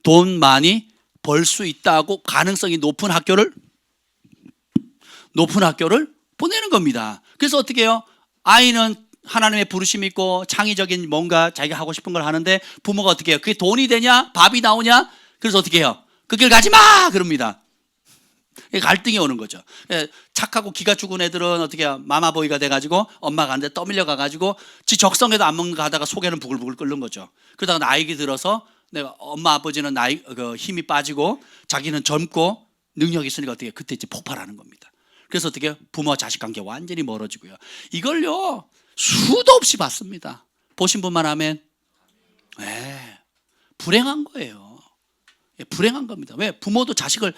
돈 많이 벌 수 있다고 가능성이 높은 학교를 보내는 겁니다. 그래서 어떻게 해요? 아이는 하나님의 부르심이 있고 창의적인 뭔가 자기가 하고 싶은 걸 하는데 부모가 어떻게 해요? 그게 돈이 되냐? 밥이 나오냐? 그래서 어떻게 해요? 그 길 가지 마! 그럽니다. 갈등이 오는 거죠. 착하고 기가 죽은 애들은 어떻게 해요? 마마보이가 돼가지고 엄마가 가는데 떠밀려 가가지고 지 적성에도 안 먹는 거 하다가 속에는 부글부글 끓는 거죠. 그러다가 나이가 들어서 내가 엄마 아버지는 힘이 빠지고 자기는 젊고 능력이 있으니까 어떻게 그때 이제 폭발하는 겁니다. 그래서 어떻게 부모와 자식 관계 완전히 멀어지고요. 이걸요 수도 없이 봤습니다. 보신 분만 하면 불행한 거예요. 불행한 겁니다. 왜? 부모도 자식을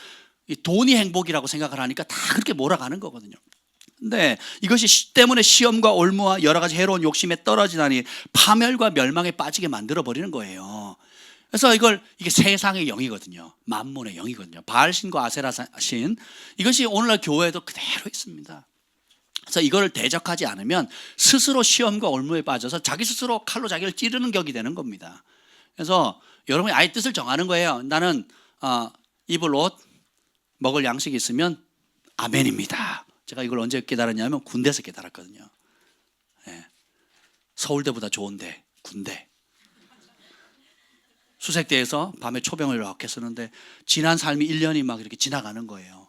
돈이 행복이라고 생각을 하니까 다 그렇게 몰아가는 거거든요. 근데 이것이 때문에 시험과 올무와 여러 가지 해로운 욕심에 떨어지다니 파멸과 멸망에 빠지게 만들어 버리는 거예요. 그래서 이게 세상의 영이거든요. 만몬의 영이거든요. 바알신과 아세라신, 이것이 오늘날 교회에도 그대로 있습니다. 그래서 이걸 대적하지 않으면 스스로 시험과 올무에 빠져서 자기 스스로 칼로 자기를 찌르는 격이 되는 겁니다. 그래서 여러분이 아예 뜻을 정하는 거예요. 나는 입을 옷, 먹을 양식이 있으면 아멘입니다. 제가 이걸 언제 깨달았냐면 군대에서 깨달았거든요. 예. 서울대보다 좋은데 군대. 수색대에서 밤에 초병을 이렇게 쓰는데 지난 삶이 1년이 막 이렇게 지나가는 거예요.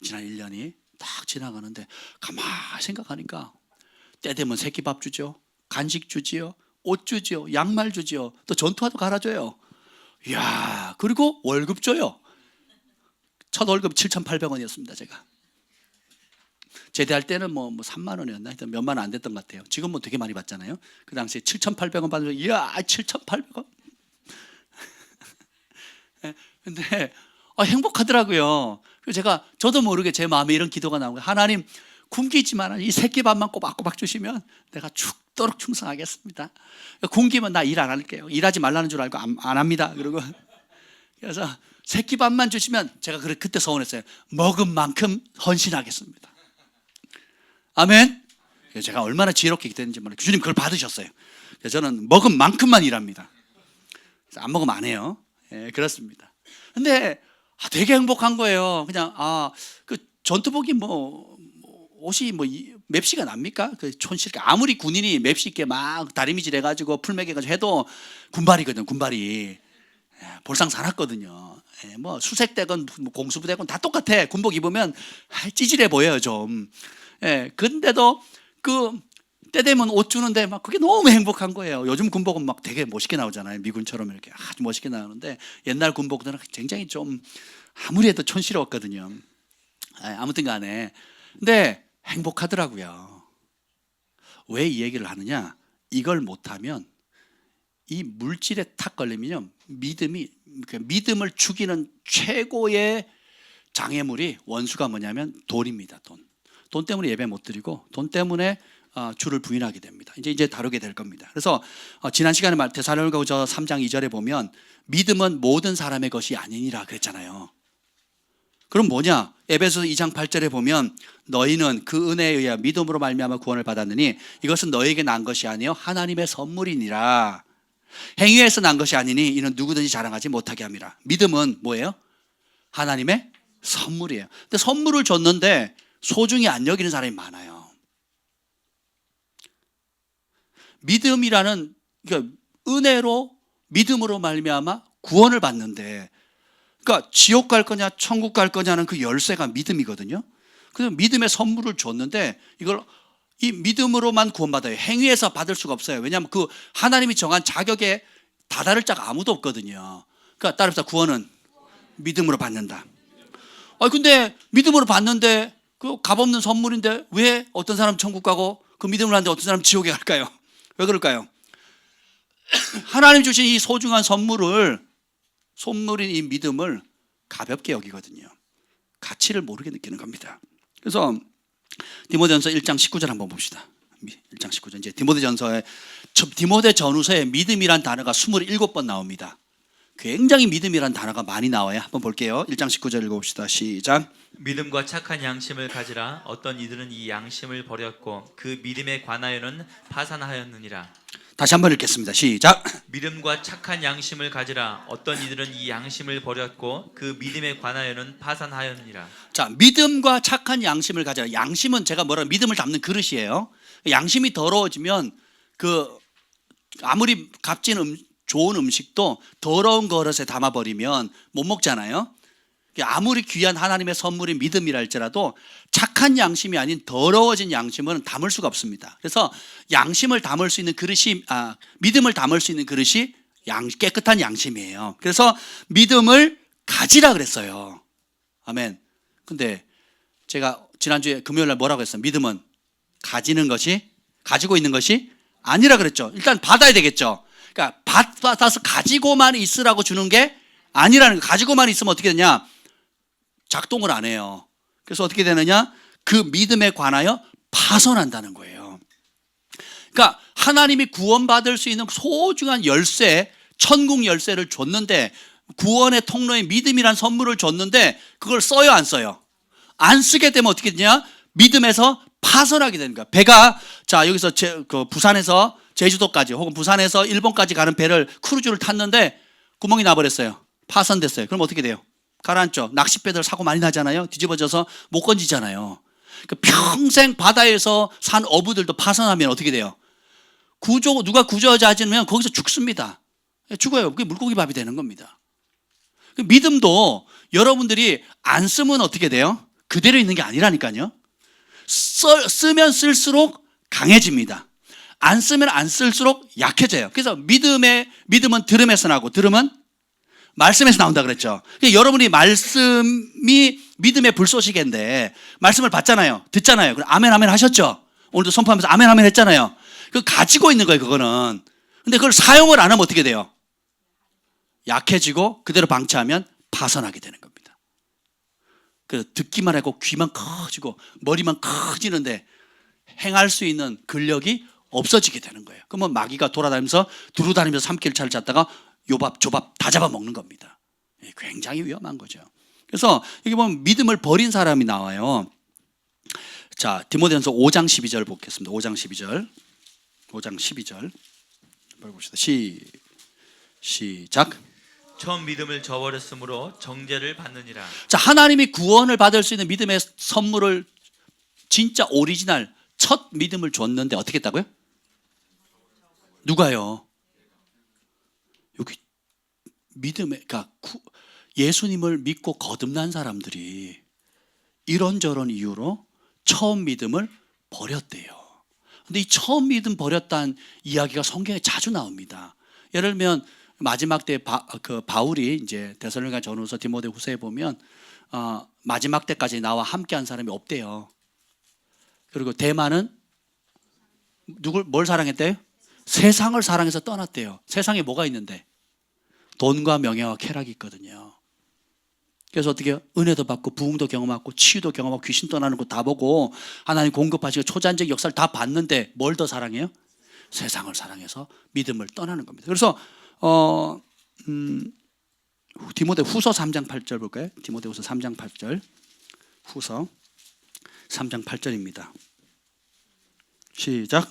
지난 1년이 딱 지나가는데 가만히 생각하니까 때 되면 새끼밥 주죠. 간식 주지요. 옷 주지요. 양말 주지요. 또 전투화도 갈아줘요. 이야, 그리고 월급 줘요. 첫 월급 7,800원이었습니다. 제가 제대할 때는 뭐 3만 원이었나? 하여튼 몇만 원 안 됐던 것 같아요. 지금 뭐 되게 많이 받잖아요. 그 당시에 7,800원 받으면 이야, 7,800원. 근데 행복하더라고요. 그래서 저도 모르게 제 마음에 이런 기도가 나온 거예요. 하나님, 굶기지만 이 새끼밥만 꼬박꼬박 주시면 내가 죽도록 충성하겠습니다. 굶기면 나 일 안 할게요. 일하지 말라는 줄 알고 안 합니다. 그리고 그래서 새끼밥만 주시면 제가 그때 서운했어요. 먹은 만큼 헌신하겠습니다. 아멘. 제가 얼마나 지혜롭게 기도했는지 몰라요. 주님 그걸 받으셨어요. 저는 먹은 만큼만 일합니다. 안 먹으면 안 해요. 예, 그렇습니다. 근데 되게 행복한 거예요. 그냥 그 전투복이 옷이 맵시가 납니까? 그 촌실 아무리 군인이 맵시 있게 막 다리미질 해가지고 풀매겨가지고 해도 군발이거든. 군발이 볼상사납거든요. 뭐 수색대건 공수부대건 다 똑같아. 군복 입으면 찌질해 보여요 좀. 근데도 때 되면 옷 주는데 막 그게 너무 행복한 거예요. 요즘 군복은 막 되게 멋있게 나오잖아요. 미군처럼 이렇게 아주 멋있게 나오는데 옛날 군복들은 굉장히 좀 아무리 해도 촌스러웠거든요. 아무튼 간에 근데 행복하더라고요. 왜 이 얘기를 하느냐? 이걸 못하면 이 물질에 탁 걸리면요, 믿음을 죽이는 최고의 장애물이 원수가 뭐냐면 돈입니다. 돈 때문에 예배 못 드리고 돈 때문에 주를 부인하게 됩니다. 이제 다루게 될 겁니다. 그래서 지난 시간에 데살로니가후서 3장 2절에 보면 믿음은 모든 사람의 것이 아니니라 그랬잖아요. 그럼 뭐냐? 에베소서 2장 8절에 보면 너희는 그 은혜에 의해 믿음으로 말미암아 구원을 받았느니 이것은 너희에게 난 것이 아니요 하나님의 선물이니라. 행위에서 난 것이 아니니 이는 누구든지 자랑하지 못하게 함이라. 믿음은 뭐예요? 하나님의 선물이에요. 근데 선물을 줬는데 소중히 안 여기는 사람이 많아요. 믿음이라는, 그러니까 은혜로 믿음으로 말미암아 구원을 받는데, 그러니까 지옥 갈 거냐 천국 갈 거냐는 그 열쇠가 믿음이거든요. 그래서 믿음의 선물을 줬는데 이걸 이 믿음으로만 구원받아요. 행위에서 받을 수가 없어요. 왜냐하면 그 하나님이 정한 자격에 다다를 자가 아무도 없거든요. 그러니까 따라서 구원은 믿음으로 받는다. 근데 믿음으로 받는데 그 값없는 선물인데 왜 어떤 사람 천국 가고 그 믿음을 하는데 어떤 사람 지옥에 갈까요? 왜 그럴까요? 하나님 주신 이 소중한 선물인 이 믿음을 가볍게 여기거든요. 가치를 모르게 느끼는 겁니다. 그래서 디모데전서 1장 19절 한번 봅시다. 1장 19절. 이제 디모데 전후서에 믿음이란 단어가 27번 나옵니다. 굉장히 믿음이란 단어가 많이 나와요. 한번 볼게요. 1장 19절 읽어봅시다. 시작. 믿음과 착한 양심을 가지라. 어떤 이들은 이 양심을 버렸고 그 믿음에 관하여는 파산하였느니라. 다시 한번 읽겠습니다. 시작. 믿음과 착한 양심을 가지라. 어떤 이들은 이 양심을 버렸고 그 믿음에 관하여는 파산하였느니라. 자, 믿음과 착한 양심을 가지라. 양심은 제가 믿음을 담는 그릇이에요. 양심이 더러워지면 아무리 값진 좋은 음식도 더러운 그릇에 담아버리면 못 먹잖아요. 아무리 귀한 하나님의 선물인 믿음이라 할지라도 착한 양심이 아닌 더러워진 양심은 담을 수가 없습니다. 그래서 양심을 담을 수 있는 그릇이 믿음을 담을 수 있는 그릇이 깨끗한 양심이에요. 그래서 믿음을 가지라 그랬어요. 아멘. 근데 제가 지난주에 금요일 날 뭐라고 했어요? 믿음은 가지고 있는 것이 아니라 그랬죠. 일단 받아야 되겠죠. 그러니까 받아서 가지고만 있으라고 주는 게 아니라는 거. 가지고만 있으면 어떻게 되냐? 작동을 안 해요. 그래서 어떻게 되느냐? 그 믿음에 관하여 파손한다는 거예요. 그러니까 하나님이 구원받을 수 있는 소중한 열쇠, 천국 열쇠를 줬는데, 구원의 통로에 믿음이란 선물을 줬는데 그걸 써요, 안 써요? 안 쓰게 되면 어떻게 되냐? 믿음에서 파손하게 되는 거야. 배가 여기서 부산에서 제주도까지 혹은 부산에서 일본까지 가는 배를 크루즈를 탔는데 구멍이 나버렸어요. 파손됐어요. 그럼 어떻게 돼요? 가라앉죠. 낚싯배들 사고 많이 나잖아요. 뒤집어져서 못 건지잖아요. 그러니까 평생 바다에서 산 어부들도 파손하면 어떻게 돼요? 누가 구조하지 않으면 거기서 죽습니다. 죽어요. 그게 물고기 밥이 되는 겁니다. 믿음도 여러분들이 안 쓰면 어떻게 돼요? 그대로 있는 게 아니라니까요. 쓰면 쓸수록 강해집니다. 안 쓰면 안 쓸수록 약해져요. 그래서 믿음은 들음에서 나고 들음은 말씀에서 나온다 그랬죠. 그러니까 여러분이 말씀이 믿음의 불쏘시개인데 말씀을 받잖아요. 듣잖아요. 그럼 아멘 아멘 하셨죠. 오늘도 선포하면서 아멘 아멘 했잖아요. 그거 가지고 있는 거예요. 그거는. 근데 그걸 사용을 안 하면 어떻게 돼요? 약해지고 그대로 방치하면 파손하게 되는 겁니다. 그 듣기만 하고 귀만 커지고 머리만 커지는데 행할 수 있는 근력이 없어지게 되는 거예요. 그러면 마귀가 돌아다니면서 두루다니면서 삼킬차를 잡다가 요밥 조밥 다 잡아먹는 겁니다. 굉장히 위험한 거죠. 그래서 여기 보면 믿음을 버린 사람이 나와요. 자, 디모데전서 5장 12절 보겠습니다. 5장 12절. 5장 12절. 봅시다. 시작. 처음 믿음을 저버렸으므로 정죄를 받느니라. 자, 하나님이 구원을 받을 수 있는 믿음의 선물을 진짜 오리지널 첫 믿음을 줬는데 어떻게 했다고요? 누가요? 여기 믿음에, 그러니까 예수님을 믿고 거듭난 사람들이 이런저런 이유로 처음 믿음을 버렸대요. 근데 이 처음 믿음 버렸다는 이야기가 성경에 자주 나옵니다. 예를 들면 마지막 때 바울이 이제 데살로니가 전후서 디모데 후서에 보면 마지막 때까지 나와 함께한 사람이 없대요. 그리고 대만은 뭘 사랑했대요? 세상을 사랑해서 떠났대요. 세상에 뭐가 있는데? 돈과 명예와 쾌락이 있거든요. 그래서 어떻게 해요? 은혜도 받고 부흥도 경험하고 치유도 경험하고 귀신 떠나는 거 다 보고 하나님 공급하시고 초자연적 역사를 다 봤는데 뭘 더 사랑해요? 세상을 사랑해서 믿음을 떠나는 겁니다. 그래서 디모데 후서 3장 8절 볼까요? 디모데 후서 3장 8절. 후서 3장 8절입니다. 시작.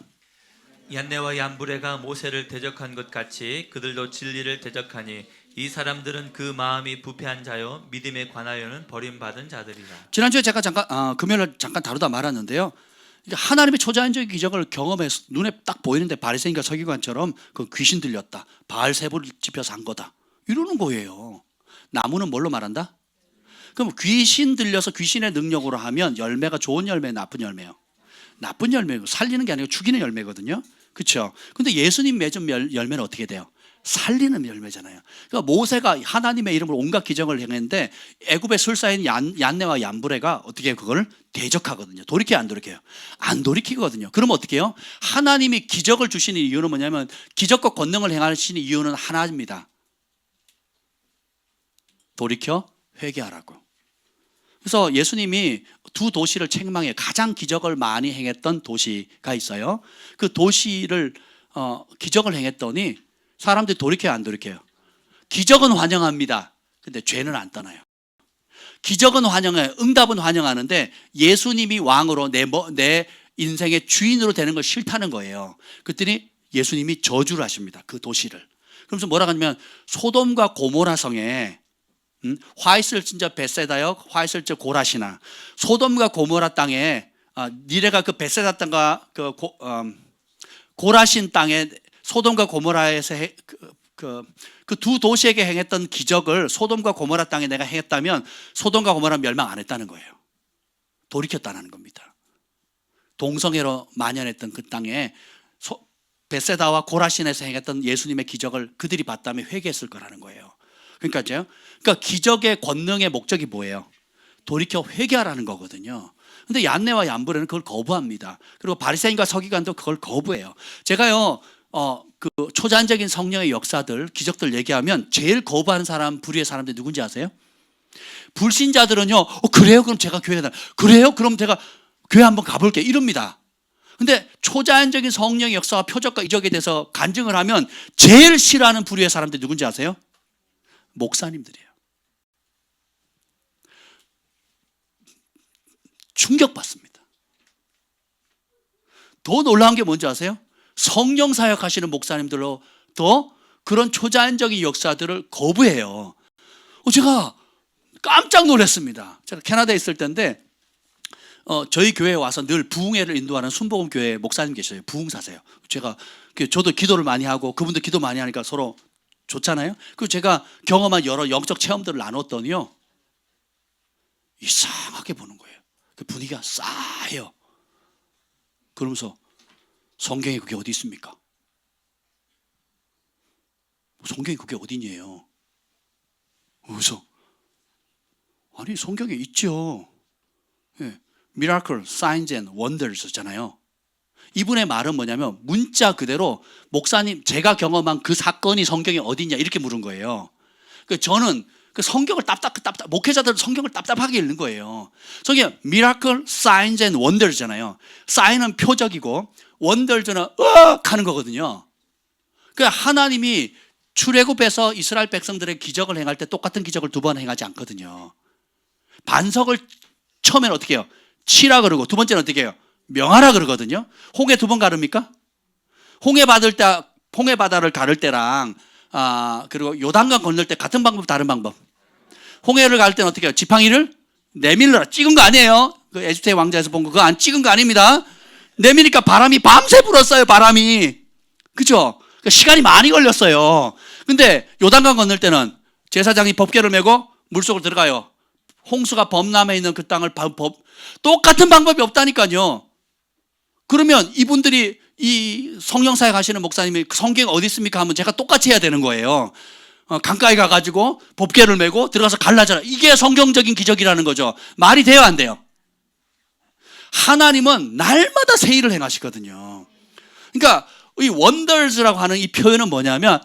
얀네와 얀브레가 모세를 대적한 것 같이 그들도 진리를 대적하니 이 사람들은 그 마음이 부패한 자요 믿음에 관하여는 버림받은 자들이라. 지난주에 제가 잠깐 금요일에 잠깐 다루다 말았는데요. 하나님의 초자연적 기적을 경험해서 눈에 딱 보이는데 바리새인과 서기관처럼 그 귀신 들렸다. 바알세불을 지펴서 한 거다. 이러는 거예요. 나무는 뭘로 말한다? 그럼 귀신 들려서 귀신의 능력으로 하면 열매가 좋은 열매, 나쁜 열매요. 나쁜 열매고 살리는 게 아니고 죽이는 열매거든요. 그렇죠? 근데 예수님 맺은 열매는 어떻게 돼요? 살리는 열매잖아요. 그러니까 모세가 하나님의 이름으로 온갖 기적을 행했는데 애굽의 술사인 얀네와 얀브레가 어떻게 해요? 그걸 대적하거든요. 돌이켜요, 안 돌이켜요? 안 돌이키거든요. 그럼 어떻게 해요? 하나님이 기적을 주시는 이유는 뭐냐면 기적과 권능을 행하시는 이유는 하나입니다. 돌이켜 회개하라고. 그래서 예수님이 두 도시를 책망해 가장 기적을 많이 행했던 도시가 있어요. 그 도시를 기적을 행했더니 사람들이 돌이켜요, 안 돌이켜요? 기적은 환영합니다. 근데 죄는 안 떠나요. 기적은 환영해요. 응답은 환영하는데 예수님이 왕으로 내 인생의 주인으로 되는 걸 싫다는 거예요. 그랬더니 예수님이 저주를 하십니다. 그 도시를. 그러면서 뭐라고 하냐면 소돔과 고모라 성에 화이슬진자 베세다요, 화이슬자 고라시나 소돔과 고모라 땅에 니네가 그 베세다 땅과 고라신 땅에 소돔과 고모라에서 그 두 도시에게 행했던 기적을 소돔과 고모라 땅에 내가 행했다면 소돔과 고모라 멸망 안 했다는 거예요. 돌이켰다는 겁니다. 동성애로 만연했던 그 땅에 베세다와 고라신에서 행했던 예수님의 기적을 그들이 봤다면 회개했을 거라는 거예요. 그러니까 기적의 권능의 목적이 뭐예요? 돌이켜 회개하라는 거거든요. 근데 얀네와 얀브레는 그걸 거부합니다. 그리고 바리새인과 서기관도 그걸 거부해요. 제가요 그 초자연적인 성령의 역사들, 기적들 얘기하면 제일 거부하는 사람, 부류의 사람들 누군지 아세요? 불신자들은요, 그래요? 그럼 제가 교회에 그래요? 그럼 제가 교회 한번 가볼게 이럽니다. 근데 초자연적인 성령의 역사와 표적과 이적에 대해서 간증을 하면 제일 싫어하는 부류의 사람들이 누군지 아세요? 목사님들이에요. 충격받습니다. 더 놀라운 게 뭔지 아세요? 성령 사역하시는 목사님들로 더 그런 초자연적인 역사들을 거부해요. 제가 깜짝 놀랐습니다. 제가 캐나다에 있을 때인데 저희 교회에 와서 늘 부흥회를 인도하는 순복음 교회 목사님 계셔요. 부흥사세요. 저도 기도를 많이 하고 그분도 기도 많이 하니까 서로 좋잖아요. 그리고 제가 경험한 여러 영적 체험들을 나눴더니요, 이상하게 보는 거예요. 그 분위기가 싸해요. 그러면서 성경에 그게 어디 있습니까? 성경에 그게 어디니에요? 그래서 아니 성경에 있죠. 예. Miracle, Signs and Wonders잖아요. 이분의 말은 뭐냐면 문자 그대로 목사님 제가 경험한 그 사건이 성경에 어디냐 이렇게 물은 거예요. 저는 그 성경을 목회자들 성경을 답답하게 읽는 거예요. 성경 Miracle, Signs and Wonders잖아요. Sign은 표적이고 Wonders는 하는 거거든요. 하나님이 출애굽에서 이스라엘 백성들의 기적을 행할 때 똑같은 기적을 두 번 행하지 않거든요. 반석을 처음에는 어떻게 해요? 치라 그러고 두 번째는 어떻게 해요? 명하라 그러거든요. 홍해 두 번 가릅니까? 홍해 바다를 가를 때랑 그리고 요단강 건널 때 같은 방법 다른 방법. 홍해를 갈 때는 어떻게 해요? 지팡이를 내밀러라. 찍은 거 아니에요. 그 에집트의 왕자에서 본 거 그거 안 찍은 거 아닙니다. 내미니까 바람이 밤새 불었어요. 바람이. 그죠? 시간이 많이 걸렸어요. 근데 요단강 건널 때는 제사장이 법궤를 메고 물속으로 들어가요. 홍수가 범람해 있는 그 땅을 똑같은 방법이 없다니까요. 그러면 이분들이 이 성령사역 하시는 목사님이 성경 어디 있습니까 하면 제가 똑같이 해야 되는 거예요. 강가에 가가지고 법궤를 메고 들어가서 갈라져라. 이게 성경적인 기적이라는 거죠. 말이 돼요 안 돼요? 하나님은 날마다 새 일을 행하시거든요. 그러니까 이 wonders라고 하는 이 표현은 뭐냐면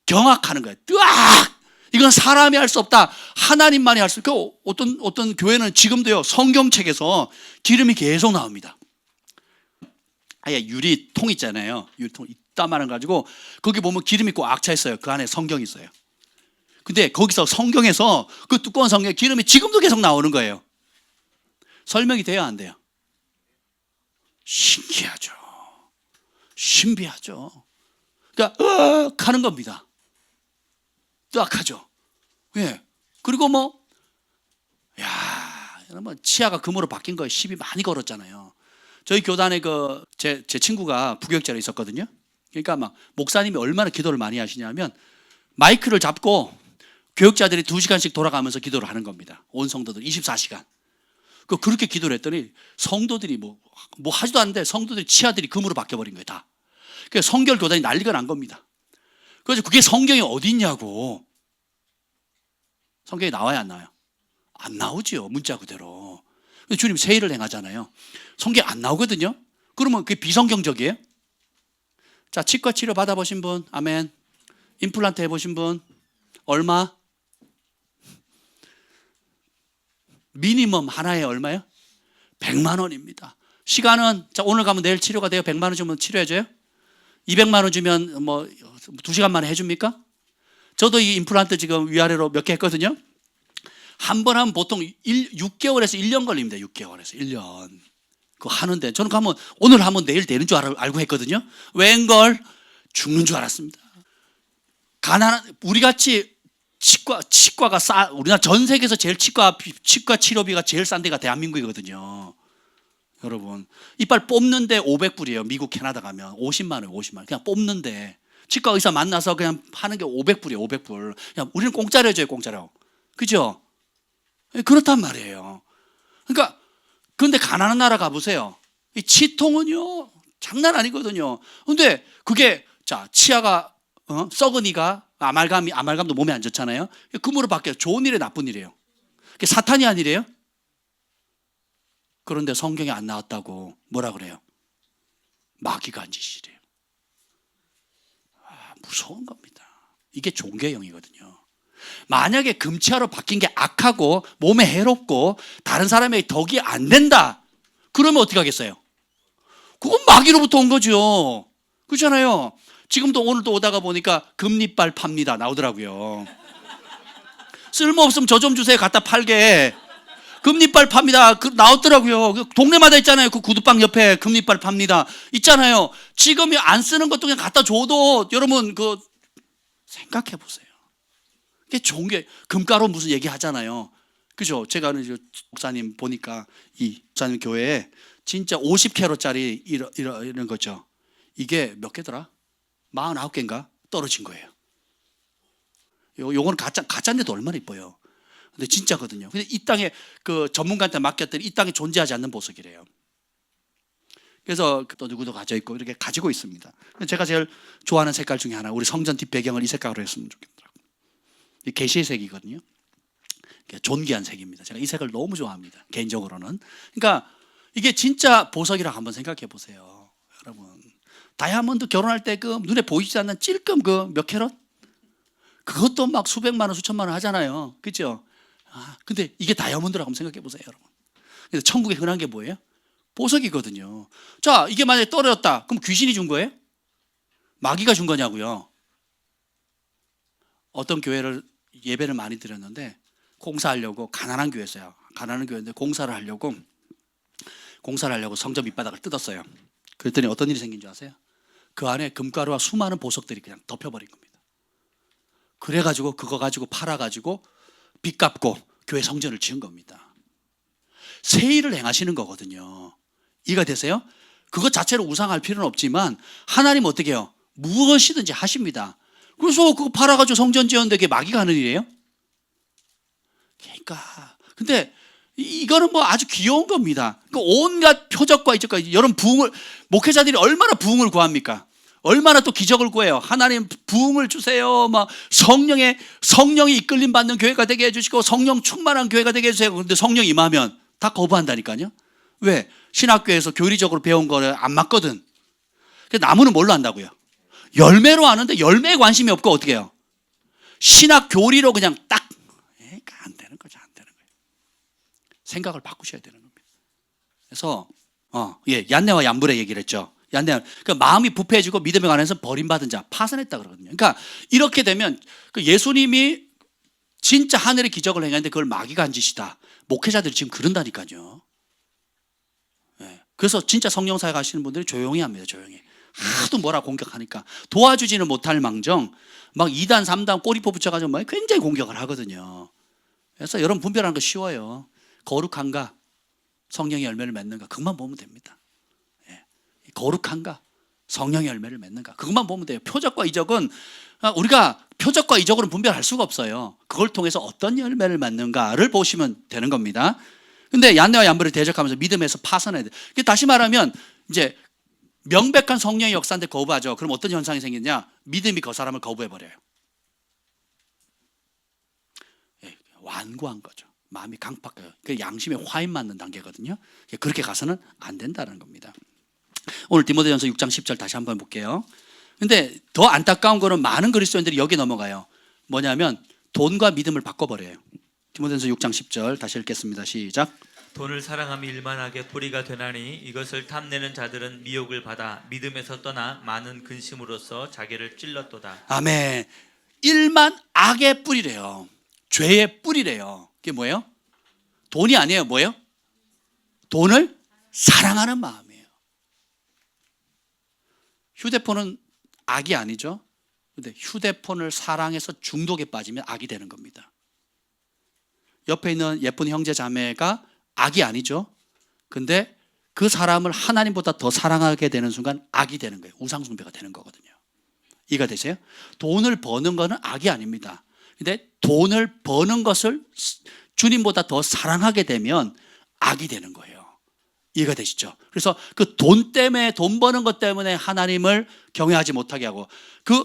경악하는 거예요. 뜨악! 이건 사람이 할 수 없다. 하나님만이 할 수 있고 어떤 교회는 지금도요 성경책에서 기름이 계속 나옵니다. 아예 유리통 있잖아요. 유리통 이따만한 가지고 거기 보면 기름이 꽉 차 있어요. 그 안에 성경이 있어요. 근데 거기서 성경에서 그 두꺼운 성경에 기름이 지금도 계속 나오는 거예요. 설명이 돼요 안 돼요? 신기하죠. 신비하죠. 그러니까 하는 겁니다. 뜨악하죠. 예. 그리고 여러분 치아가 금으로 바뀐 거에 시비 많이 걸었잖아요. 저희 교단에 제 친구가 부교육자로 있었거든요. 그러니까 막 목사님이 얼마나 기도를 많이 하시냐면 마이크를 잡고 교육자들이 2시간씩 돌아가면서 기도를 하는 겁니다. 온 성도들 24시간. 그렇게 기도를 했더니 성도들이 뭐 하지도 않는데 성도들이 치아들이 금으로 바뀌어버린 거예요 다. 그래서 성결 교단이 난리가 난 겁니다. 그래서 그게 성경에 어디 있냐고. 성경에 나와요 안 나와요? 안 나오죠. 문자 그대로. 주님 새 일을 행하잖아요. 성경에 안 나오거든요. 그러면 그게 비성경적이에요? 자, 치과 치료 받아보신 분 아멘. 임플란트 해보신 분 얼마? 미니멈 하나에 얼마요? 100만 원입니다. 시간은 자 오늘 가면 내일 치료가 돼요. 100만 원 주면 치료해줘요? 200만 원 주면 2시간 만에 해줍니까? 저도 이 임플란트 지금 위아래로 몇 개 했거든요. 한 번 하면 보통 6개월에서 1년 걸립니다. 6개월에서 1년. 그거 하는데 저는 가면 오늘 하면 내일 되는 줄 알고 했거든요. 웬걸 죽는 줄 알았습니다. 우리같이 치과가 우리나라 전 세계에서 제일 치과 치료비가 제일 싼 데가 대한민국이거든요. 여러분 이빨 뽑는데 500불이에요. 미국 캐나다 가면 50만 원 50만 원 그냥 뽑는데 치과 의사 만나서 그냥 하는 게 500불이에요. 500불. 그냥 우리는 공짜로 해줘요. 공짜로. 그죠? 그렇단 말이에요. 그러니까 그런데 가난한 나라 가보세요. 이 치통은요 장난 아니거든요. 근데 그게 자 치아가 썩으니까 아말감도 몸에 안 좋잖아요. 금으로 바뀌어요. 좋은 일에 나쁜 일이에요. 그게 사탄이 아니래요? 그런데 성경에 안 나왔다고 뭐라 그래요? 마귀가 한 짓이래요. 무서운 겁니다. 이게 종교형이거든요. 만약에 금치아로 바뀐 게 악하고 몸에 해롭고 다른 사람에게 덕이 안 된다. 그러면 어떻게 하겠어요? 그건 마귀로부터 온 거죠. 그렇잖아요. 지금도 오늘도 오다가 보니까 금리빨 팝니다 나오더라고요. 쓸모없으면 저 좀 주세요 갖다 팔게. 금리빨 팝니다 나왔더라고요. 동네마다 있잖아요. 그 구두방 옆에 금리빨 팝니다 있잖아요. 지금 안 쓰는 것도 그냥 갖다 줘도 여러분 생각해 보세요. 이게 좋은 게 금가루 무슨 얘기 하잖아요. 그죠? 제가 아는 목사님 보니까 이 목사님 교회에 진짜 50kg짜리 이런 거죠. 이게 몇 개더라? 49개인가? 떨어진 거예요. 요거는 가짜인데도 얼마나 이뻐요. 근데 진짜거든요. 근데 이 땅에 그 전문가한테 맡겼더니 이 땅에 존재하지 않는 보석이래요. 그래서 또 누구도 가져 있고 이렇게 가지고 있습니다. 제가 제일 좋아하는 색깔 중에 하나, 우리 성전 뒷배경을 이 색깔로 했으면 좋겠더라고요. 이 계시의 색이거든요. 존귀한 색입니다. 제가 이 색을 너무 좋아합니다. 개인적으로는. 그러니까 이게 진짜 보석이라고 한번 생각해 보세요. 여러분, 다이아몬드 결혼할 때 그 눈에 보이지 않는 찔끔 그 몇 캐럿? 그것도 막 수백만 원, 수천만 원 하잖아요. 그렇죠? 근데 이게 다이아몬드라고 한번 생각해 보세요, 여러분. 근데 천국에 흔한 게 뭐예요? 보석이거든요. 자, 이게 만약에 떨어졌다. 그럼 귀신이 준 거예요? 마귀가 준 거냐고요? 어떤 교회를 예배를 많이 드렸는데 공사하려고, 가난한 교회였어요. 가난한 교회인데 공사를 하려고 성전 밑바닥을 뜯었어요. 그랬더니 어떤 일이 생긴 줄 아세요? 그 안에 금가루와 수많은 보석들이 그냥 덮여버린 겁니다. 그래가지고 그거 가지고 팔아가지고 빚 갚고 교회 성전을 지은 겁니다. 세일을 행하시는 거거든요. 이해가 되세요? 그것 자체로 우상할 필요는 없지만 하나님 어떻게 해요? 무엇이든지 하십니다. 그래서 그거 팔아가지고 성전 지었는데 그게 마귀가 하는 일이에요? 그러니까 근데 이거는 뭐 아주 귀여운 겁니다. 그 온갖 표적과 이적과 여러분 부흥을, 목회자들이 얼마나 부흥을 구합니까? 얼마나 또 기적을 구해요. 하나님 부흥을 주세요. 막 성령이 이끌림 받는 교회가 되게 해주시고 성령 충만한 교회가 되게 해주세요. 그런데 성령 임하면 다 거부한다니까요. 왜? 신학교에서 교리적으로 배운 거를 안 맞거든. 그래서 나무는 뭘로 한다고요? 열매로 하는데 열매에 관심이 없고 어떻게 해요? 신학 교리로 그냥 딱. 안 되는 거죠. 안 되는 거예요. 생각을 바꾸셔야 되는 겁니다. 그래서 얀네와 얀불의 얘기를 했죠. 얀네, 그러니까 마음이 부패해지고 믿음에 관해서 버림받은 자, 파산했다 그러거든요. 그러니까 이렇게 되면 그 예수님이 진짜 하늘의 기적을 행했는데 그걸 마귀가 한 짓이다. 목회자들이 지금 그런다니까요. 그래서 진짜 성령 사역 하시는 분들이 조용히 합니다. 조용히. 하도 뭐라 공격하니까 도와주지는 못할 망정 막 2단 3단 꼬리포 붙여가지고 막 굉장히 공격을 하거든요. 그래서 여러분 분별하는 거 쉬워요. 거룩한가 성령의 열매를 맺는가 그것만 보면 됩니다. 거룩한가 성령의 열매를 맺는가 그것만 보면 돼요. 표적과 이적은 우리가 표적과 이적으로는 분별할 수가 없어요. 그걸 통해서 어떤 열매를 맺는가를 보시면 되는 겁니다. 근데 얀네와 얀불을 대적하면서 믿음에서 파산해야 돼. 다시 말하면 이제 명백한 성령의 역사인데 거부하죠. 그럼 어떤 현상이 생기냐? 믿음이 그 사람을 거부해버려요. 완고한 거죠. 마음이 강팍해요. 양심에 화인 맞는 단계거든요. 그렇게 가서는 안 된다는 겁니다. 오늘 디모데전서 6장 10절 다시 한번 볼게요. 근데 더 안타까운 거는 많은 그리스도인들이 여기 넘어가요. 뭐냐면 돈과 믿음을 바꿔버려요. 디모데전서 6장 10절 다시 읽겠습니다. 시작. 돈을 사랑함이 일만하게 뿌리가 되나니 이것을 탐내는 자들은 미혹을 받아 믿음에서 떠나 많은 근심으로써 자기를 찔렀도다. 아멘. 일만 악의 뿌리래요. 죄의 뿌리래요. 그게 뭐예요? 돈이 아니에요. 뭐예요? 돈을 사랑하는 마음이에요. 휴대폰은 악이 아니죠. 근데 휴대폰을 사랑해서 중독에 빠지면 악이 되는 겁니다. 옆에 있는 예쁜 형제 자매가 악이 아니죠. 근데 그 사람을 하나님보다 더 사랑하게 되는 순간 악이 되는 거예요. 우상숭배가 되는 거거든요. 이해가 되세요? 돈을 버는 거는 악이 아닙니다. 근데 돈을 버는 것을 주님보다 더 사랑하게 되면 악이 되는 거예요. 이해가 되시죠? 그래서 그 돈 때문에, 돈 버는 것 때문에 하나님을 경외하지 못하게 하고 그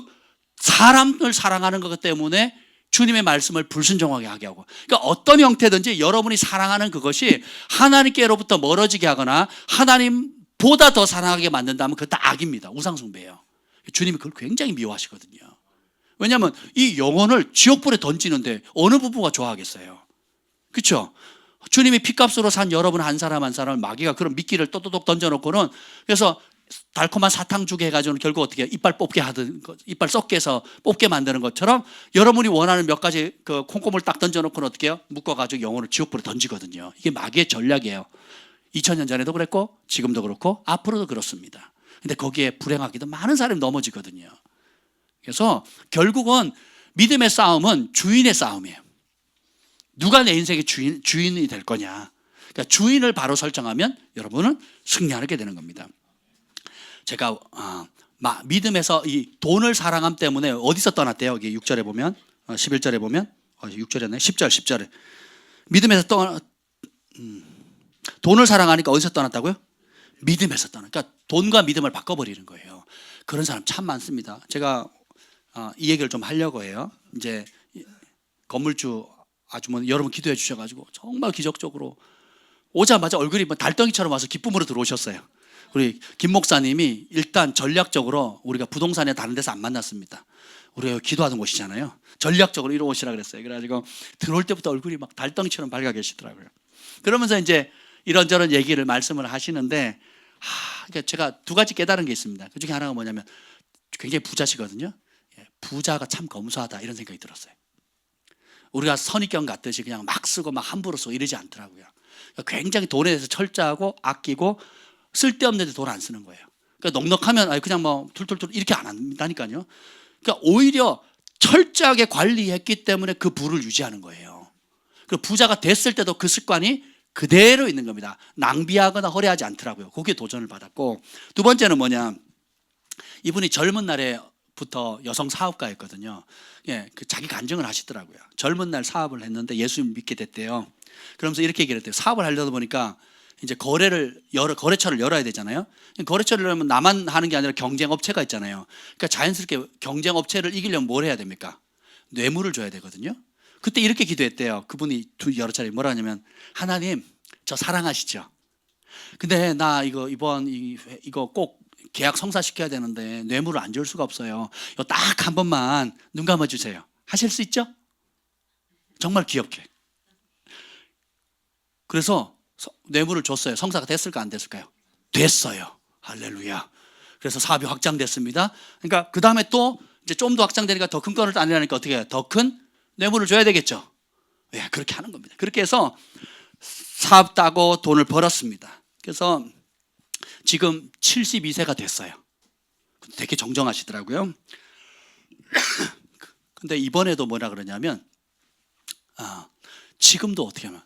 사람을 사랑하는 것 때문에 주님의 말씀을 불순종하게 하게 하고, 그러니까 어떤 형태든지 여러분이 사랑하는 그것이 하나님께로부터 멀어지게 하거나 하나님보다 더 사랑하게 만든다면 그것 다 악입니다. 우상숭배예요. 주님이 그걸 굉장히 미워하시거든요. 왜냐하면 이 영혼을 지옥불에 던지는데 어느 부부가 좋아하겠어요? 그렇죠? 주님이 피값으로 산 여러분 한 사람 한 사람을 마귀가 그런 미끼를 또또똑 던져놓고는, 그래서 달콤한 사탕 주게 해가지고는 결국 어떻게 해요? 이빨 뽑게 하든, 이빨 썩게 해서 뽑게 만드는 것처럼 여러분이 원하는 몇 가지 그 콩고물 딱 던져놓고는 어떻게 해요? 묶어가지고 영혼을 지옥불에 던지거든요. 이게 마귀의 전략이에요. 2000년 전에도 그랬고 지금도 그렇고 앞으로도 그렇습니다. 근데 거기에 불행하기도 많은 사람이 넘어지거든요. 그래서 결국은 믿음의 싸움은 주인의 싸움이에요. 누가 내 인생의 주인이 될 거냐. 그러니까 주인을 바로 설정하면 여러분은 승리하게 되는 겁니다. 제가 믿음에서 이 돈을 사랑함 때문에 어디서 떠났대요? 여기 6절에 보면 11절에 보면 6절이었네. 10절에 믿음에서 돈을 사랑하니까 어디서 떠났다고요? 믿음에서 떠나. 그러니까 돈과 믿음을 바꿔버리는 거예요. 그런 사람 참 많습니다. 제가 이 얘기를 좀 하려고 해요. 이제 건물주 아주머니 여러분 기도해 주셔가지고 정말 기적적으로 오자마자 얼굴이 뭐 달덩이처럼 와서 기쁨으로 들어오셨어요. 우리 김 목사님이 일단 전략적으로 우리가 부동산에 다른 데서 안 만났습니다. 우리가 기도하는 곳이잖아요. 전략적으로 이리 오시라 그랬어요. 그래가지고 들어올 때부터 얼굴이 막 달덩이처럼 밝아 계시더라고요. 그러면서 이제 이런저런 얘기를 말씀을 하시는데 그러니까 제가 두 가지 깨달은 게 있습니다. 그 중에 하나가 뭐냐면 굉장히 부자시거든요. 부자가 참 검소하다 이런 생각이 들었어요. 우리가 선입견 같듯이 그냥 막 쓰고 막 함부로 쓰고 이러지 않더라고요. 그러니까 굉장히 돈에 대해서 철저하고 아끼고 쓸데없는 데 돈 안 쓰는 거예요. 그러니까 넉넉하면 그냥 뭐 툴툴툴 이렇게 안 한다니까요. 그러니까 오히려 철저하게 관리했기 때문에 그 부를 유지하는 거예요. 그리고 부자가 됐을 때도 그 습관이 그대로 있는 겁니다. 낭비하거나 허례하지 않더라고요. 거기에 도전을 받았고, 두 번째는 뭐냐, 이분이 젊은 날에부터 여성 사업가였거든요. 그 자기 간증을 하시더라고요. 젊은 날 사업을 했는데 예수님 믿게 됐대요. 그러면서 이렇게 얘기를 했대요. 사업을 하려다 보니까 이제 거래처를 열어야 되잖아요. 거래처를 열면 나만 하는 게 아니라 경쟁업체가 있잖아요. 그러니까 자연스럽게 경쟁업체를 이기려면 뭘 해야 됩니까? 뇌물을 줘야 되거든요. 그때 이렇게 기도했대요. 그분이 여러 차례 뭐라 하냐면, 하나님 저 사랑하시죠? 근데 나 이거 꼭 계약 성사시켜야 되는데 뇌물을 안 줄 수가 없어요. 이거 딱 한 번만 눈 감아주세요. 하실 수 있죠? 정말 귀엽게. 그래서 뇌물을 줬어요. 성사가 됐을까 안 됐을까요? 됐어요. 할렐루야. 그래서 사업이 확장됐습니다. 그러니까 그 다음에 또 이제 좀 더 확장되니까 더 큰 건을 따내려니까 어떻게 해요? 더 큰 뇌물을 줘야 되겠죠. 그렇게 하는 겁니다. 그렇게 해서 사업 따고 돈을 벌었습니다. 그래서 지금 72세가 됐어요. 되게 정정하시더라고요. 근데 이번에도 뭐라 그러냐면 지금도 어떻게 하면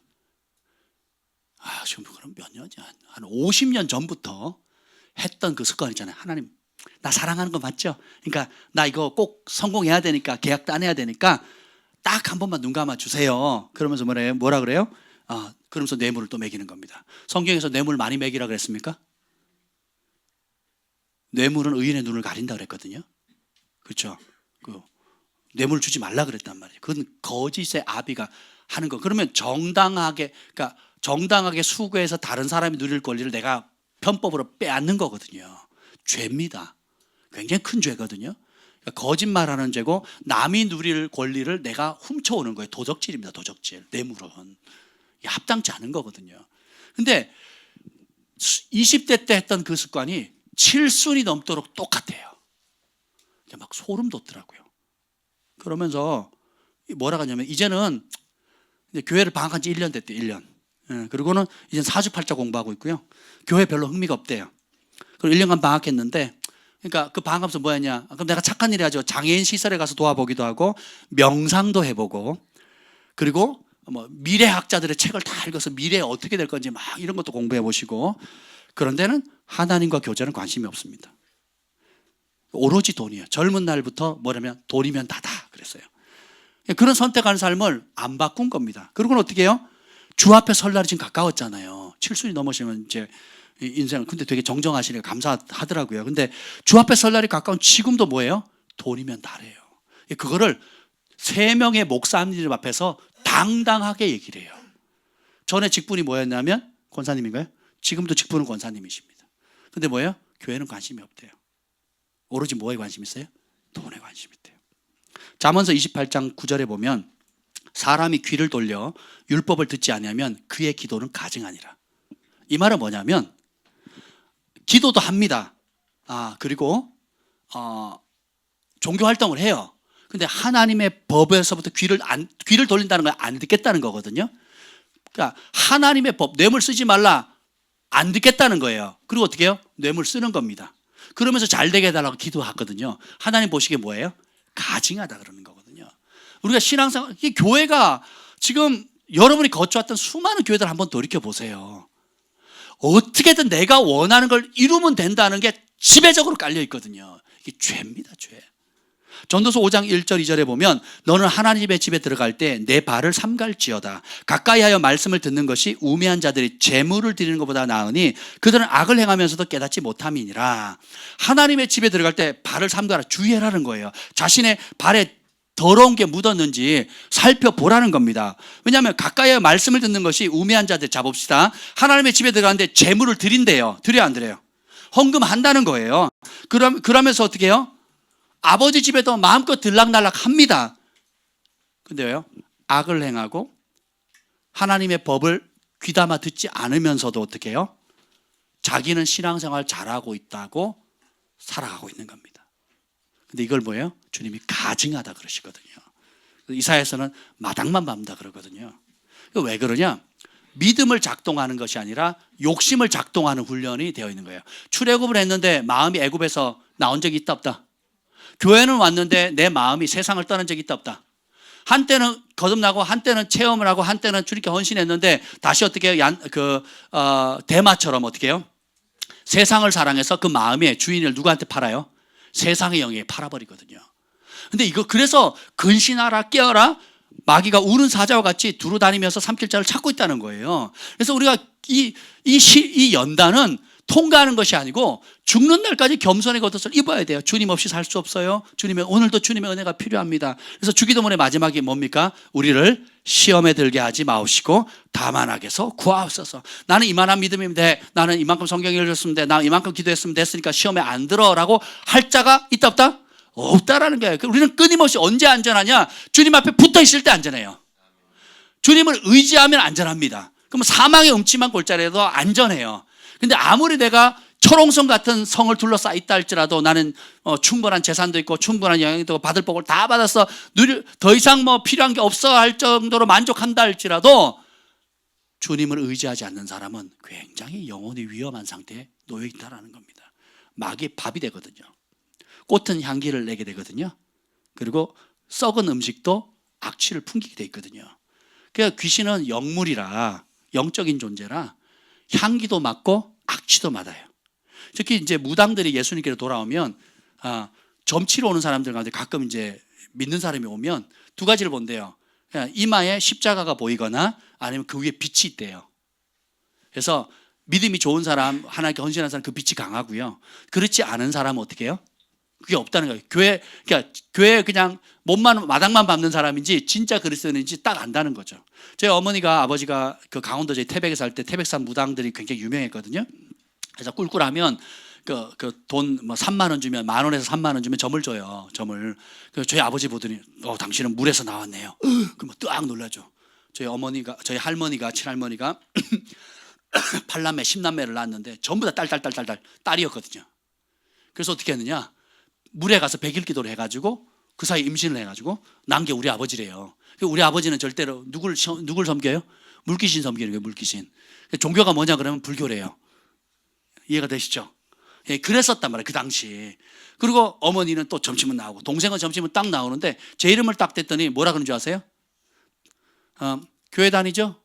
지금 그럼 몇 년이야? 한 50년 전부터 했던 그 습관 있잖아요. 하나님 나 사랑하는 거 맞죠? 그러니까 나 이거 꼭 성공해야 되니까 계약 따내야 되니까 딱 한 번만 눈 감아 주세요. 그러면서 뭐라 그래요? 그러면서 뇌물을 또 매기는 겁니다. 성경에서 뇌물 많이 매기라 그랬습니까? 뇌물은 의인의 눈을 가린다 그랬거든요. 그렇죠? 뇌물 주지 말라 그랬단 말이에요. 그건 거짓의 아비가 하는 거. 그러면 정당하게 수고해서 다른 사람이 누릴 권리를 내가 편법으로 빼앗는 거거든요. 죄입니다. 굉장히 큰 죄거든요. 그러니까 거짓말하는 죄고 남이 누릴 권리를 내가 훔쳐오는 거예요. 도적질입니다. 도적질. 뇌물은 합당치 않은 거거든요. 근데 20대 때 했던 그 습관이 7순이 넘도록 똑같아요. 막 소름 돋더라고요. 그러면서 뭐라 하냐면 이제는 이제 교회를 방학한 지 1년 됐대요. 1년. 그리고는 이제 사주팔자 공부하고 있고요. 교회 별로 흥미가 없대요. 그리고 1년간 방학했는데, 그러니까 그 방학하면서 뭐 했냐? 그럼 내가 착한 일 해야죠. 장애인 시설에 가서 도와보기도 하고 명상도 해보고, 그리고 뭐 미래학자들의 책을 다 읽어서 미래에 어떻게 될 건지 막 이런 것도 공부해 보시고, 그런데는 하나님과 교제는 관심이 없습니다. 오로지 돈이에요. 젊은 날부터 뭐냐면 돈이면 다다 그랬어요. 그런 선택하는 삶을 안 바꾼 겁니다. 그리고는 어떻게 해요? 주 앞에 설 날이 지금 가까웠잖아요. 7순이 넘으시면 이제 인생을, 근데 되게 정정하시니까 감사하더라고요. 근데 주 앞에 설 날이 가까운 지금도 뭐예요? 돈이면 다래요. 그거를 3명의 목사님들 앞에서 당당하게 얘기를 해요. 전에 직분이 뭐였냐면 권사님인가요? 지금도 직분은 권사님이십니다. 근데 뭐예요? 교회는 관심이 없대요. 오로지 뭐에 관심 있어요? 돈에 관심 있대요. 잠언서 28장 9절에 보면 사람이 귀를 돌려 율법을 듣지 않으면 그의 기도는 가증하니라. 이 말은 뭐냐면 기도도 합니다. 그리고 종교 활동을 해요. 근데 하나님의 법에서부터 귀를 돌린다는 건 안 듣겠다는 거거든요. 그러니까 하나님의 법, 뇌물 쓰지 말라, 안 듣겠다는 거예요. 그리고 어떻게 해요? 뇌물 쓰는 겁니다. 그러면서 잘 되게 해달라고 기도하거든요. 하나님 보시기에 뭐예요? 가증하다 그러는 거거든요. 우리가 신앙생활, 이 교회가 지금 여러분이 거쳐왔던 수많은 교회들 한번 돌이켜 보세요. 어떻게든 내가 원하는 걸 이루면 된다는 게 지배적으로 깔려 있거든요. 이게 죄입니다, 죄. 전도서 5장 1절 2절에 보면 너는 하나님의 집에 들어갈 때 내 발을 삼갈지어다. 가까이 하여 말씀을 듣는 것이 우매한 자들이 재물을 드리는 것보다 나으니 그들은 악을 행하면서도 깨닫지 못함이니라. 하나님의 집에 들어갈 때 발을 삼가라, 주의하라는 거예요. 자신의 발에 더러운 게 묻었는지 살펴보라는 겁니다. 왜냐하면 가까이 하여 말씀을 듣는 것이 우매한 자들, 잡읍시다. 하나님의 집에 들어가는데 재물을 드린대요. 드려요, 안 드려요? 헌금한다는 거예요. 그러면서 어떻게 해요? 아버지 집에도 마음껏 들락날락 합니다. 근데요, 악을 행하고 하나님의 법을 귀담아 듣지 않으면서도 어떻게 해요? 자기는 신앙생활 잘하고 있다고 살아가고 있는 겁니다. 근데 이걸 뭐예요? 주님이 가증하다 그러시거든요. 이사야에서는 마당만 밟는다 그러거든요. 왜 그러냐? 믿음을 작동하는 것이 아니라 욕심을 작동하는 훈련이 되어 있는 거예요. 출애굽을 했는데 마음이 애굽에서 나온 적이 있다 없다? 교회는 왔는데 내 마음이 세상을 떠난 적이 있다 없다? 한때는 거듭나고 한때는 체험을 하고 한때는 주님께 헌신했는데 다시 어떻게 해요? 대마처럼 어떻게 해요? 세상을 사랑해서 그 마음의 주인을 누구한테 팔아요? 세상의 영에 팔아버리거든요. 근데 이거 그래서 근신하라, 깨어라, 마귀가 우는 사자와 같이 두루 다니면서 삼킬자를 찾고 있다는 거예요. 그래서 우리가 이 연단은 통과하는 것이 아니고 죽는 날까지 겸손의 겉옷을 입어야 돼요. 주님 없이 살 수 없어요. 오늘도 주님의 은혜가 필요합니다. 그래서 주기도문의 마지막이 뭡니까? 우리를 시험에 들게 하지 마옵시고 다만 악에서 구하옵소서. 나는 이만한 믿음인데, 나는 이만큼 성경 읽었으면 돼, 나 이만큼 기도했으면 됐으니까 시험에 안 들어라고 할 자가 있다 없다? 없다라는 거예요. 우리는 끊임없이 언제 안전하냐? 주님 앞에 붙어 있을 때 안전해요. 주님을 의지하면 안전합니다. 그럼 사망의 음침한 골짜기에도 안전해요. 근데 아무리 내가 철옹성 같은 성을 둘러싸 있다 할지라도 나는 충분한 재산도 있고 충분한 영향도 받을 복을 다 받아서 더 이상 필요한 게 없어 할 정도로 만족한다 할지라도 주님을 의지하지 않는 사람은 굉장히 영혼이 위험한 상태에 놓여 있다라는 겁니다. 마귀의 밥이 되거든요. 꽃은 향기를 내게 되거든요. 그리고 썩은 음식도 악취를 풍기게 돼 있거든요. 그러니까 귀신은 영물이라, 영적인 존재라 향기도 맡고 악취도 맡아요. 특히 이제 무당들이 예수님께로 돌아오면 점치러 오는 사람들 가운데 가끔 이제 믿는 사람이 오면 두 가지를 본대요. 이마에 십자가가 보이거나 아니면 그 위에 빛이 있대요. 그래서 믿음이 좋은 사람, 하나님께 헌신하는 사람 그 빛이 강하고요. 그렇지 않은 사람은 어떻게 해요? 그게 없다는 거예요. 교회 그냥 몸만 마당만 밟는 사람인지 진짜 그리스도인인지 딱 안다는 거죠. 저희 어머니가 아버지가 그 강원도 저희 태백에 살 때 태백산 무당들이 굉장히 유명했거든요. 그래서 꿀꿀하면 그 돈 3만 원 주면 10,000원에서 3만 원 주면 점을 줘요. 점을. 그래서 저희 아버지 보더니 당신은 물에서 나왔네요. 그러면 딱 놀라죠. 저희 할머니가 친할머니가 8남매 10남매를 낳았는데 전부 다 딸이었거든요. 그래서 어떻게 했느냐? 물에 가서 100일 기도를 해가지고 그 사이 임신을 해가지고 난 게 우리 아버지래요. 우리 아버지는 절대로 누굴 섬겨요? 물귀신 섬기는 거예요. 물귀신. 종교가 뭐냐 그러면 불교래요. 이해가 되시죠? 예, 그랬었단 말이에요. 그 당시. 그리고 어머니는 또 점심은 나오고 동생은 점심은 딱 나오는데 제 이름을 딱 댔더니 뭐라 그러는 줄 아세요? 교회 다니죠?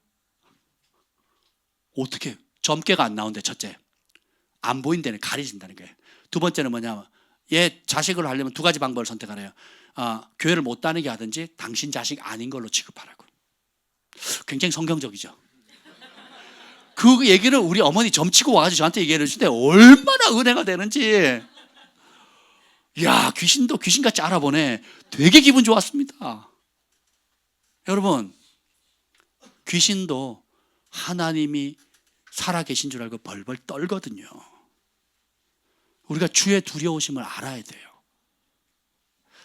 어떻게? 점괘가 안 나온대. 첫째, 안 보인다는, 가려진다는 거예요. 두 번째는 뭐냐면 얘 자식을 하려면 두 가지 방법을 선택하래요. 교회를 못 다니게 하든지 당신 자식 아닌 걸로 취급하라고. 굉장히 성경적이죠. 그 얘기를 우리 어머니 점치고 와가지고 저한테 얘기해 주실 때 얼마나 은혜가 되는지. 야, 귀신도 귀신같이 알아보네. 되게 기분 좋았습니다. 여러분, 귀신도 하나님이 살아계신 줄 알고 벌벌 떨거든요. 우리가 주의 두려우심을 알아야 돼요.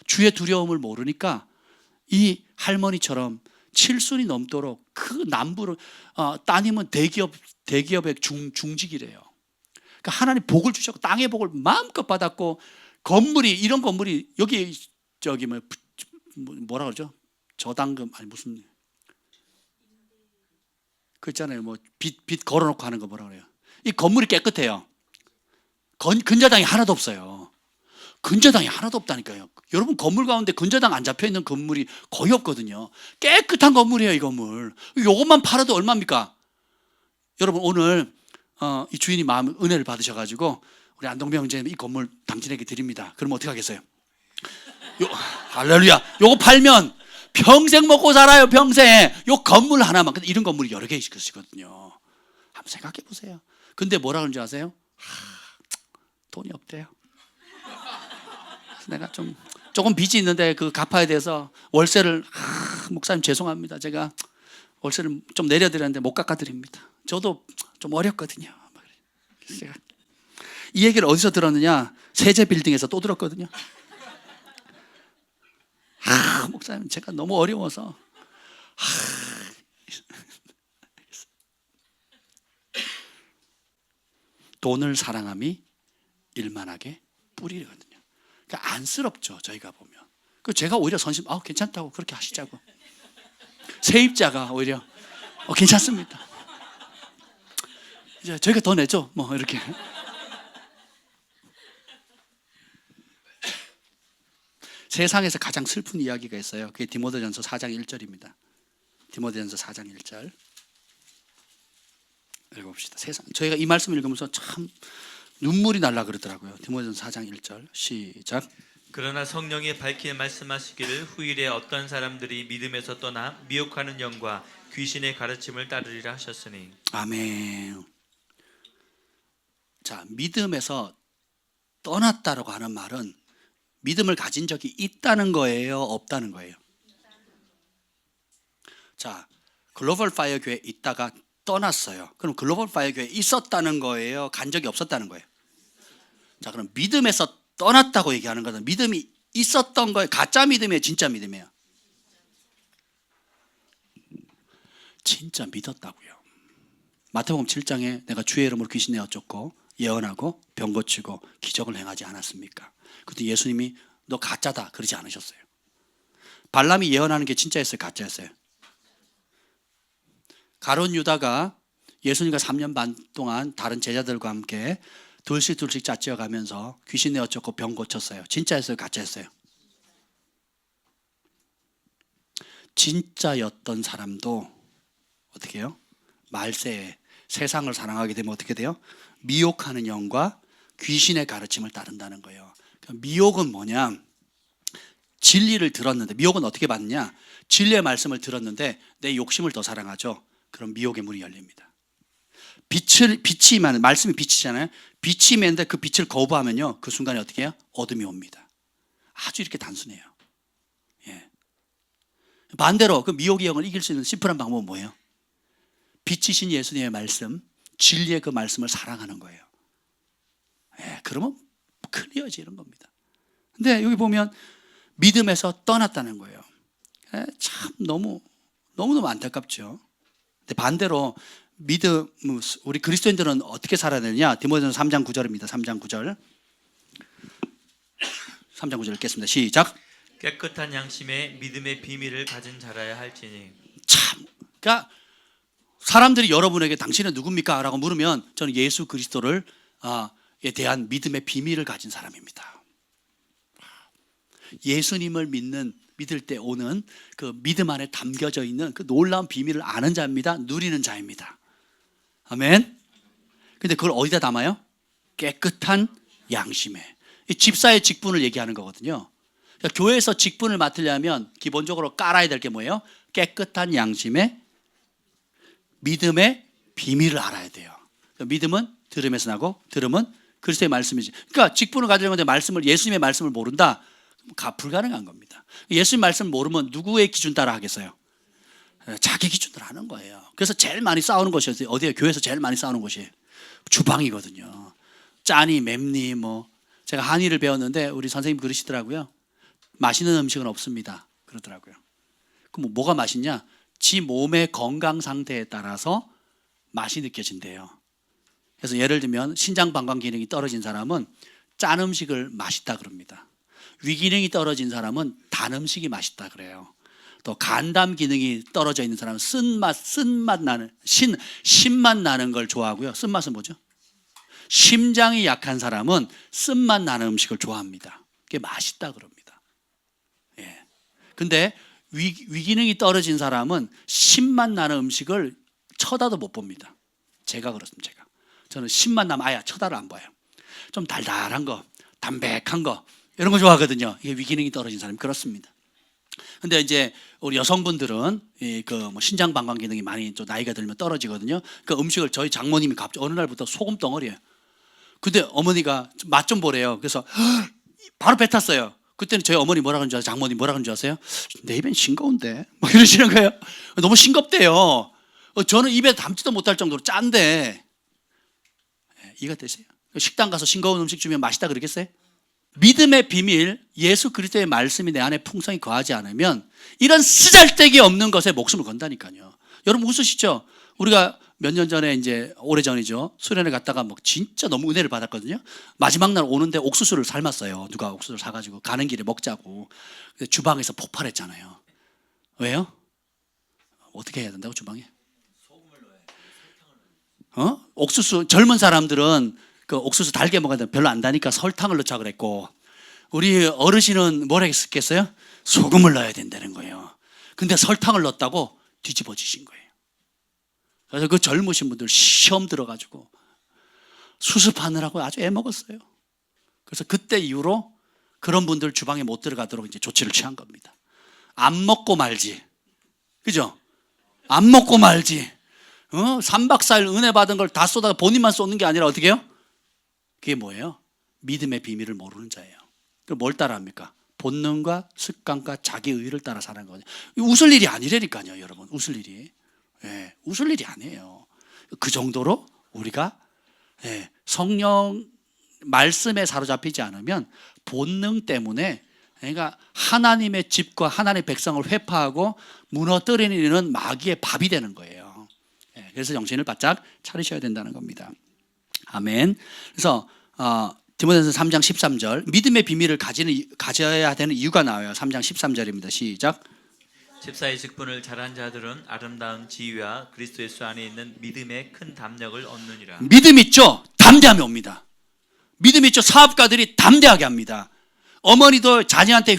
주의 두려움을 모르니까 이 할머니처럼 7순이 넘도록 그 남부를 따님은 대기업의 중직이래요. 그러니까 하나님 복을 주셨고 땅의 복을 마음껏 받았고 이런 건물이 여기 뭐라 그러죠? 저당금 아니 무슨 그 있잖아요. 빚 걸어놓고 하는 거 뭐라 그래요? 이 건물이 깨끗해요. 근저당이 하나도 없어요. 근저당이 하나도 없다니까요. 여러분 건물 가운데 근저당 안 잡혀 있는 건물이 거의 없거든요. 깨끗한 건물이에요, 이 건물. 이것만 팔아도 얼마입니까? 여러분 오늘 이 주인이 마음 은혜를 받으셔가지고 우리 안동배 형제님 이 건물 당신에게 드립니다. 그럼 어떻게 하겠어요? 할렐루야. 요거 팔면 평생 먹고 살아요, 평생. 요 건물 하나만. 근데 이런 건물이 여러 개 있으시거든요. 한번 생각해 보세요. 근데 뭐라 그런지 아세요? 돈이 없대요. 내가 조금 빚이 있는데 그 갚아야 돼서 월세를 목사님 죄송합니다. 제가 월세를 좀 내려드렸는데 못 깎아드립니다. 저도 좀 어렵거든요. 제가 이 얘기를 어디서 들었느냐? 세제 빌딩에서 또 들었거든요. 목사님 제가 너무 어려워서 돈을 사랑함이 일만하게 뿌리거든요. 그러니까 안쓰럽죠, 저희가 보면. 그 제가 오히려 선심, 괜찮다고 그렇게 하시자고. 세입자가 오히려 괜찮습니다. 이제 저희가 더 내죠, 뭐 이렇게. 세상에서 가장 슬픈 이야기가 있어요. 그게 디모데전서 4장 1절입니다. 디모데전서 4장 1절 읽어봅시다. 저희가 이 말씀 읽으면서 참 눈물이 날라 그러더라고요. 디모데전서 4장 1절 시작. 그러나 성령이 밝히 말씀하시기를 후일에 어떤 사람들이 믿음에서 떠나 미혹하는 영과 귀신의 가르침을 따르리라 하셨으니. 아멘. 자, 믿음에서 떠났다라고 하는 말은 믿음을 가진 적이 있다는 거예요, 없다는 거예요? 자, 글로벌 파이어 교회에 있다가 떠났어요. 그럼 글로벌 파이어 교회에 있었다는 거예요, 간 적이 없었다는 거예요? 자, 그럼 믿음에서 떠났다고 얘기하는 것은 믿음이 있었던 거예요, 가짜 믿음이에요, 진짜 믿음이에요? 진짜 믿었다고요. 마태복음 7장에 내가 주의 이름으로 귀신 내어 쫓고 예언하고 병 고치고 기적을 행하지 않았습니까? 그때 예수님이 너 가짜다 그러지 않으셨어요. 발람이 예언하는 게 진짜였어요, 가짜였어요? 가룟 유다가 예수님과 3년 반 동안 다른 제자들과 함께 둘씩 짝지어 가면서 귀신 내어 쫓고 병 고쳤어요. 진짜였어요, 가짜였어요? 진짜였던 사람도 어떻게 해요? 말세에 세상을 사랑하게 되면 어떻게 돼요? 미혹하는 영과 귀신의 가르침을 따른다는 거예요. 미혹은 뭐냐? 진리를 들었는데, 미혹은 어떻게 받느냐? 진리의 말씀을 들었는데 내 욕심을 더 사랑하죠. 그럼 미혹의 문이 열립니다. 빛이 임하는, 말씀이 빛이잖아요. 빛이 임했는데 그 빛을 거부하면요, 그 순간에 어떻게 해요? 어둠이 옵니다. 아주 이렇게 단순해요. 예. 반대로 그 미혹의 영을 이길 수 있는 심플한 방법은 뭐예요? 빛이신 예수님의 말씀, 진리의 그 말씀을 사랑하는 거예요. 예, 그러면 클리어지는 겁니다. 근데 여기 보면 믿음에서 떠났다는 거예요. 예, 참 너무너무 안타깝죠. 근데 반대로 우리 그리스도인들은 어떻게 살아야 되느냐? 디모데전서 3장 9절입니다. 3장 9절. 3장 9절 읽겠습니다. 시작. 깨끗한 양심에 믿음의 비밀을 가진 자라야 할지니. 참, 그러니까 사람들이 여러분에게 당신은 누굽니까? 라고 물으면 저는 예수 그리스도를 에 대한 믿음의 비밀을 가진 사람입니다. 예수님을 믿을 때 오는 그 믿음 안에 담겨져 있는 그 놀라운 비밀을 아는 자입니다. 누리는 자입니다. 아멘. 근데 그걸 어디다 담아요? 깨끗한 양심에. 이 집사의 직분을 얘기하는 거거든요. 그러니까 교회에서 직분을 맡으려면 기본적으로 깔아야 될 게 뭐예요? 깨끗한 양심에 믿음의 비밀을 알아야 돼요. 그러니까 믿음은 들음에서 나고 들음은 그리스도의 말씀이지. 그러니까 직분을 가지려는 건데 예수님의 말씀을 모른다? 불가능한 겁니다. 예수님 말씀을 모르면 누구의 기준 따라 하겠어요? 자기 기준으로 하는 거예요. 그래서 제일 많이 싸우는 곳이 어디예요? 교회에서 제일 많이 싸우는 곳이 주방이거든요. 짜니 맵니 제가 한의를 배웠는데 우리 선생님 그러시더라고요. 맛있는 음식은 없습니다 그러더라고요. 그럼 뭐가 맛있냐? 지 몸의 건강 상태에 따라서 맛이 느껴진대요. 그래서 예를 들면 신장 방광 기능이 떨어진 사람은 짠 음식을 맛있다 그럽니다. 위기능이 떨어진 사람은 단 음식이 맛있다 그래요. 또 간담 기능이 떨어져 있는 사람은 신맛 나는 걸 좋아하고요. 쓴맛은 뭐죠? 심장이 약한 사람은 쓴맛 나는 음식을 좋아합니다. 그게 맛있다 그럽니다. 예. 근데 위기능이 떨어진 사람은 신맛 나는 음식을 쳐다도 못 봅니다. 제가 그렇습니다. 저는 신맛 나면 아예 쳐다를 안 봐요. 좀 달달한 거, 담백한 거 이런 거 좋아하거든요. 이게 위기능이 떨어진 사람이 그렇습니다. 근데 이제 우리 여성분들은 그 신장 방광 기능이 많이 좀 나이가 들면 떨어지거든요. 그 음식을 저희 장모님이 갑자기 어느 날부터 소금 덩어리예요. 근데 어머니가 맛 좀 보래요. 그래서 바로 뱉었어요. 그때는 저희 어머니 뭐라 그런 줄 아세요? 장모님 뭐라 그런 줄 아세요? 내 입엔 싱거운데 막 이러시는 거예요. 너무 싱겁대요. 저는 입에 담지도 못할 정도로 짠데 이거 되세요? 식당 가서 싱거운 음식 주면 맛있다 그러겠어요? 믿음의 비밀, 예수 그리스도의 말씀이 내 안에 풍성히 거하지 않으면 이런 쓰잘데기 없는 것에 목숨을 건다니까요. 여러분 웃으시죠? 우리가 몇 년 전에 이제 오래전이죠. 수련회 갔다가 뭐 진짜 너무 은혜를 받았거든요. 마지막 날 오는데 옥수수를 삶았어요. 누가 옥수수를 사가지고 가는 길에 먹자고. 근데 주방에서 폭발했잖아요. 왜요? 어떻게 해야 된다고 주방에? 옥수수 젊은 사람들은 그 옥수수 달게 먹어야 돼 별로 안 다니까 설탕을 넣자 그랬고 우리 어르신은 뭐라 했겠어요? 소금을 넣어야 된다는 거예요. 근데 설탕을 넣었다고 뒤집어지신 거예요. 그래서 그 젊으신 분들 시험 들어가지고 수습하느라고 아주 애먹었어요. 그래서 그때 이후로 그런 분들 주방에 못 들어가도록 이제 조치를 취한 겁니다. 안 먹고 말지, 그죠? 안 먹고 말지. 3박 4일 은혜 받은 걸 다 쏟아가 본인만 쏟는 게 아니라 어떻게 해요? 그게 뭐예요? 믿음의 비밀을 모르는 자예요. 그럼 뭘 따라합니까? 본능과 습관과 자기 의를 따라 사는 거죠. 웃을 일이 아니라니까요, 여러분. 웃을 일이. 예, 웃을 일이 아니에요. 그 정도로 우리가 성령 말씀에 사로잡히지 않으면 본능 때문에 그러니까 하나님의 집과 하나님의 백성을 회파하고 무너뜨리는 일은 마귀의 밥이 되는 거예요. 그래서 정신을 바짝 차리셔야 된다는 겁니다. 아멘. 그래서 디모데전서 3장 13절 믿음의 비밀을 가져야 되는 이유가 나와요. 3장 13절입니다. 시작. 집사의 직분을 잘한 자들은 아름다운 지위와 그리스도 예수 안에 있는 믿음의 큰 담력을 얻느니라. 믿음 있죠? 담대함이 옵니다. 믿음 있죠? 사업가들이 담대하게 합니다. 어머니도 자녀한테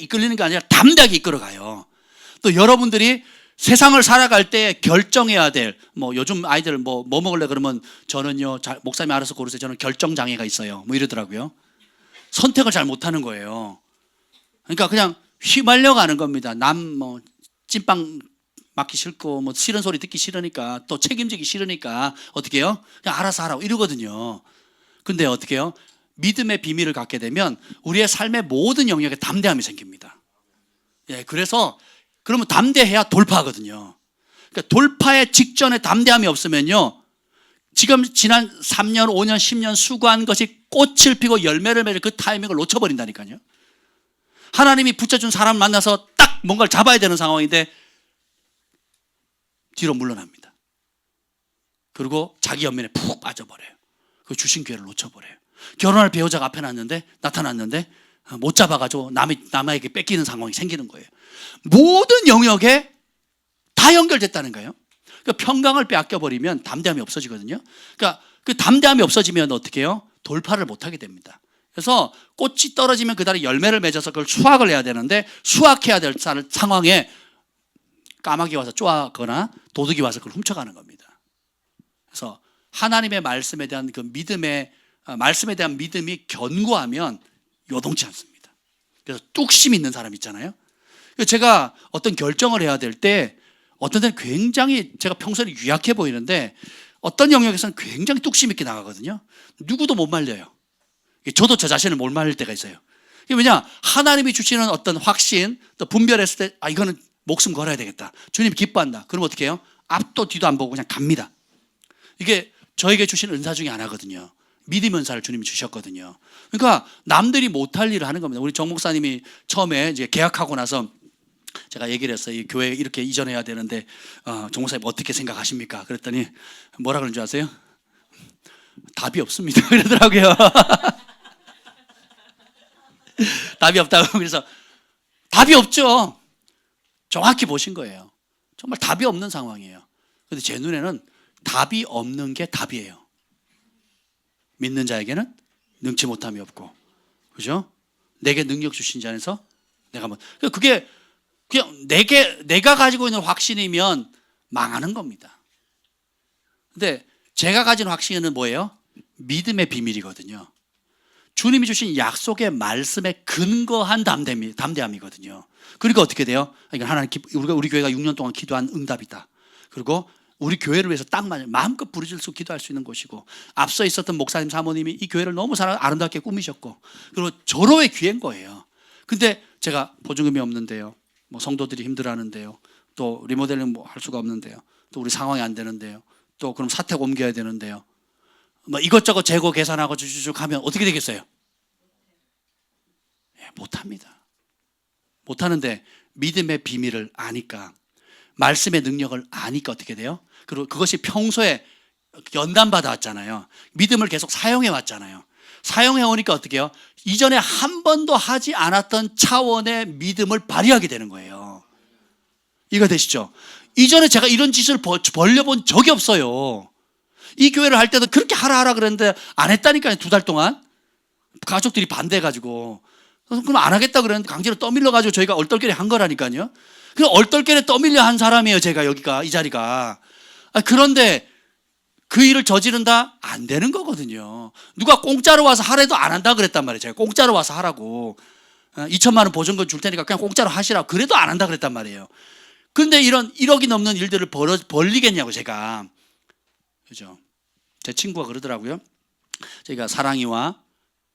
이끌리는 게 아니라 담대하게 이끌어가요. 또 여러분들이 세상을 살아갈 때 결정해야 될 뭐 요즘 아이들 뭐 먹을래 그러면 저는요 목사님이 알아서 고르세요. 저는 결정 장애가 있어요. 뭐 이러더라고요. 선택을 잘 못하는 거예요. 그러니까 그냥 휘말려 가는 겁니다. 남 뭐 찐빵 맞기 싫고 뭐 싫은 소리 듣기 싫으니까 또 책임지기 싫으니까 어떻게 해요? 그냥 알아서 하라고 이러거든요. 근데 어떻게 해요? 믿음의 비밀을 갖게 되면 우리의 삶의 모든 영역에 담대함이 생깁니다. 예, 그래서 그러면 담대해야 돌파하거든요. 그러니까 돌파의 직전에 담대함이 없으면요, 지금 지난 3년, 5년, 10년 수고한 것이 꽃을 피고 열매를 맺을 그 타이밍을 놓쳐버린다니까요. 하나님이 붙여준 사람 만나서 딱 뭔가를 잡아야 되는 상황인데 뒤로 물러납니다. 그리고 자기 연민에 푹 빠져버려요. 그 주신 기회를 놓쳐버려요. 결혼할 배우자가 앞에 나타났는데 못 잡아가지고 남에게 뺏기는 상황이 생기는 거예요. 모든 영역에 다 연결됐다는 거예요. 그러니까 평강을 빼앗겨버리면 담대함이 없어지거든요. 그러니까 그 담대함이 없어지면 어떻게 해요? 돌파를 못하게 됩니다. 그래서 꽃이 떨어지면 그 달에 열매를 맺어서 그걸 수확을 해야 되는데 수확해야 될 상황에 까마귀 와서 쪼아거나 도둑이 와서 그걸 훔쳐가는 겁니다. 그래서 하나님의 말씀에 대한 그 말씀에 대한 믿음이 견고하면 요동치 않습니다. 그래서 뚝심 있는 사람 있잖아요. 제가 어떤 결정을 해야 될 때 어떤 데는 굉장히 제가 평소에 유약해 보이는데 어떤 영역에서는 굉장히 뚝심 있게 나가거든요. 누구도 못 말려요. 저도 저 자신을 못 말릴 때가 있어요. 왜냐? 하나님이 주시는 어떤 확신, 또 분별했을 때 이거는 목숨 걸어야 되겠다. 주님 기뻐한다. 그럼 어떻게 해요? 앞도 뒤도 안 보고 그냥 갑니다. 이게 저에게 주신 은사 중에 하나거든요. 믿음 은사를 주님이 주셨거든요. 그러니까 남들이 못할 일을 하는 겁니다. 우리 정 목사님이 처음에 이제 계약하고 나서 제가 얘기를 했어요. 이 교회 이렇게 이전해야 되는데 정 목사님 어떻게 생각하십니까? 그랬더니 뭐라 그런 줄 아세요? 답이 없습니다. 그러더라고요. 답이 없다고. 그래서 답이 없죠. 정확히 보신 거예요. 정말 답이 없는 상황이에요. 근데 제 눈에는 답이 없는 게 답이에요. 믿는 자에게는 능치 못함이 없고, 그죠? 내게 능력 주신 자 안에서 내가 뭐 그게 그냥 내가 가지고 있는 확신이면 망하는 겁니다. 근데 제가 가진 확신은 뭐예요? 믿음의 비밀이거든요. 주님이 주신 약속의 말씀에 근거한 담대함이거든요. 그러니까 어떻게 돼요? 이건 하나님 우리 교회가 6년 동안 기도한 응답이다. 그리고 우리 교회를 위해서 딱 맞아요. 마음껏 부르짖고 기도할 수 있는 곳이고, 앞서 있었던 목사님 사모님이 이 교회를 너무 아름답게 꾸미셨고, 그리고 절호의 기회인 거예요. 근데 제가 보증금이 없는데요, 뭐 성도들이 힘들어하는데요, 또 리모델링 뭐 할 수가 없는데요, 또 우리 상황이 안 되는데요, 또 그럼 사택 옮겨야 되는데요, 뭐 이것저것 재고 계산하고 쭉쭉 하면 어떻게 되겠어요? 못합니다. 못하는데 믿음의 비밀을 아니까, 말씀의 능력을 아니까 어떻게 돼요? 그리고 그것이 평소에 연단받아 왔잖아요. 믿음을 계속 사용해 왔잖아요. 사용해 오니까 어떻게 해요? 이전에 한 번도 하지 않았던 차원의 믿음을 발휘하게 되는 거예요. 이해가 되시죠? 이전에 제가 이런 짓을 벌려본 적이 없어요. 이 교회를 할 때도 그렇게 하라 그랬는데 안 했다니까요. 2달 동안 가족들이 반대해가지고, 그럼 안 하겠다 그랬는데 강제로 떠밀려가지고 저희가 얼떨결에 한 거라니까요. 그럼 얼떨결에 떠밀려 한 사람이에요. 제가 여기가, 이 자리가. 그런데 그 일을 저지른다? 안 되는 거거든요. 누가 공짜로 와서 하래도 안 한다 그랬단 말이에요. 제가 공짜로 와서 하라고, 2천만 원 보증금 줄 테니까 그냥 공짜로 하시라고, 그래도 안 한다 그랬단 말이에요. 그런데 이런 1억이 넘는 일들을 벌리겠냐고 제가. 그죠? 제 친구가 그러더라고요. 저희가 사랑이와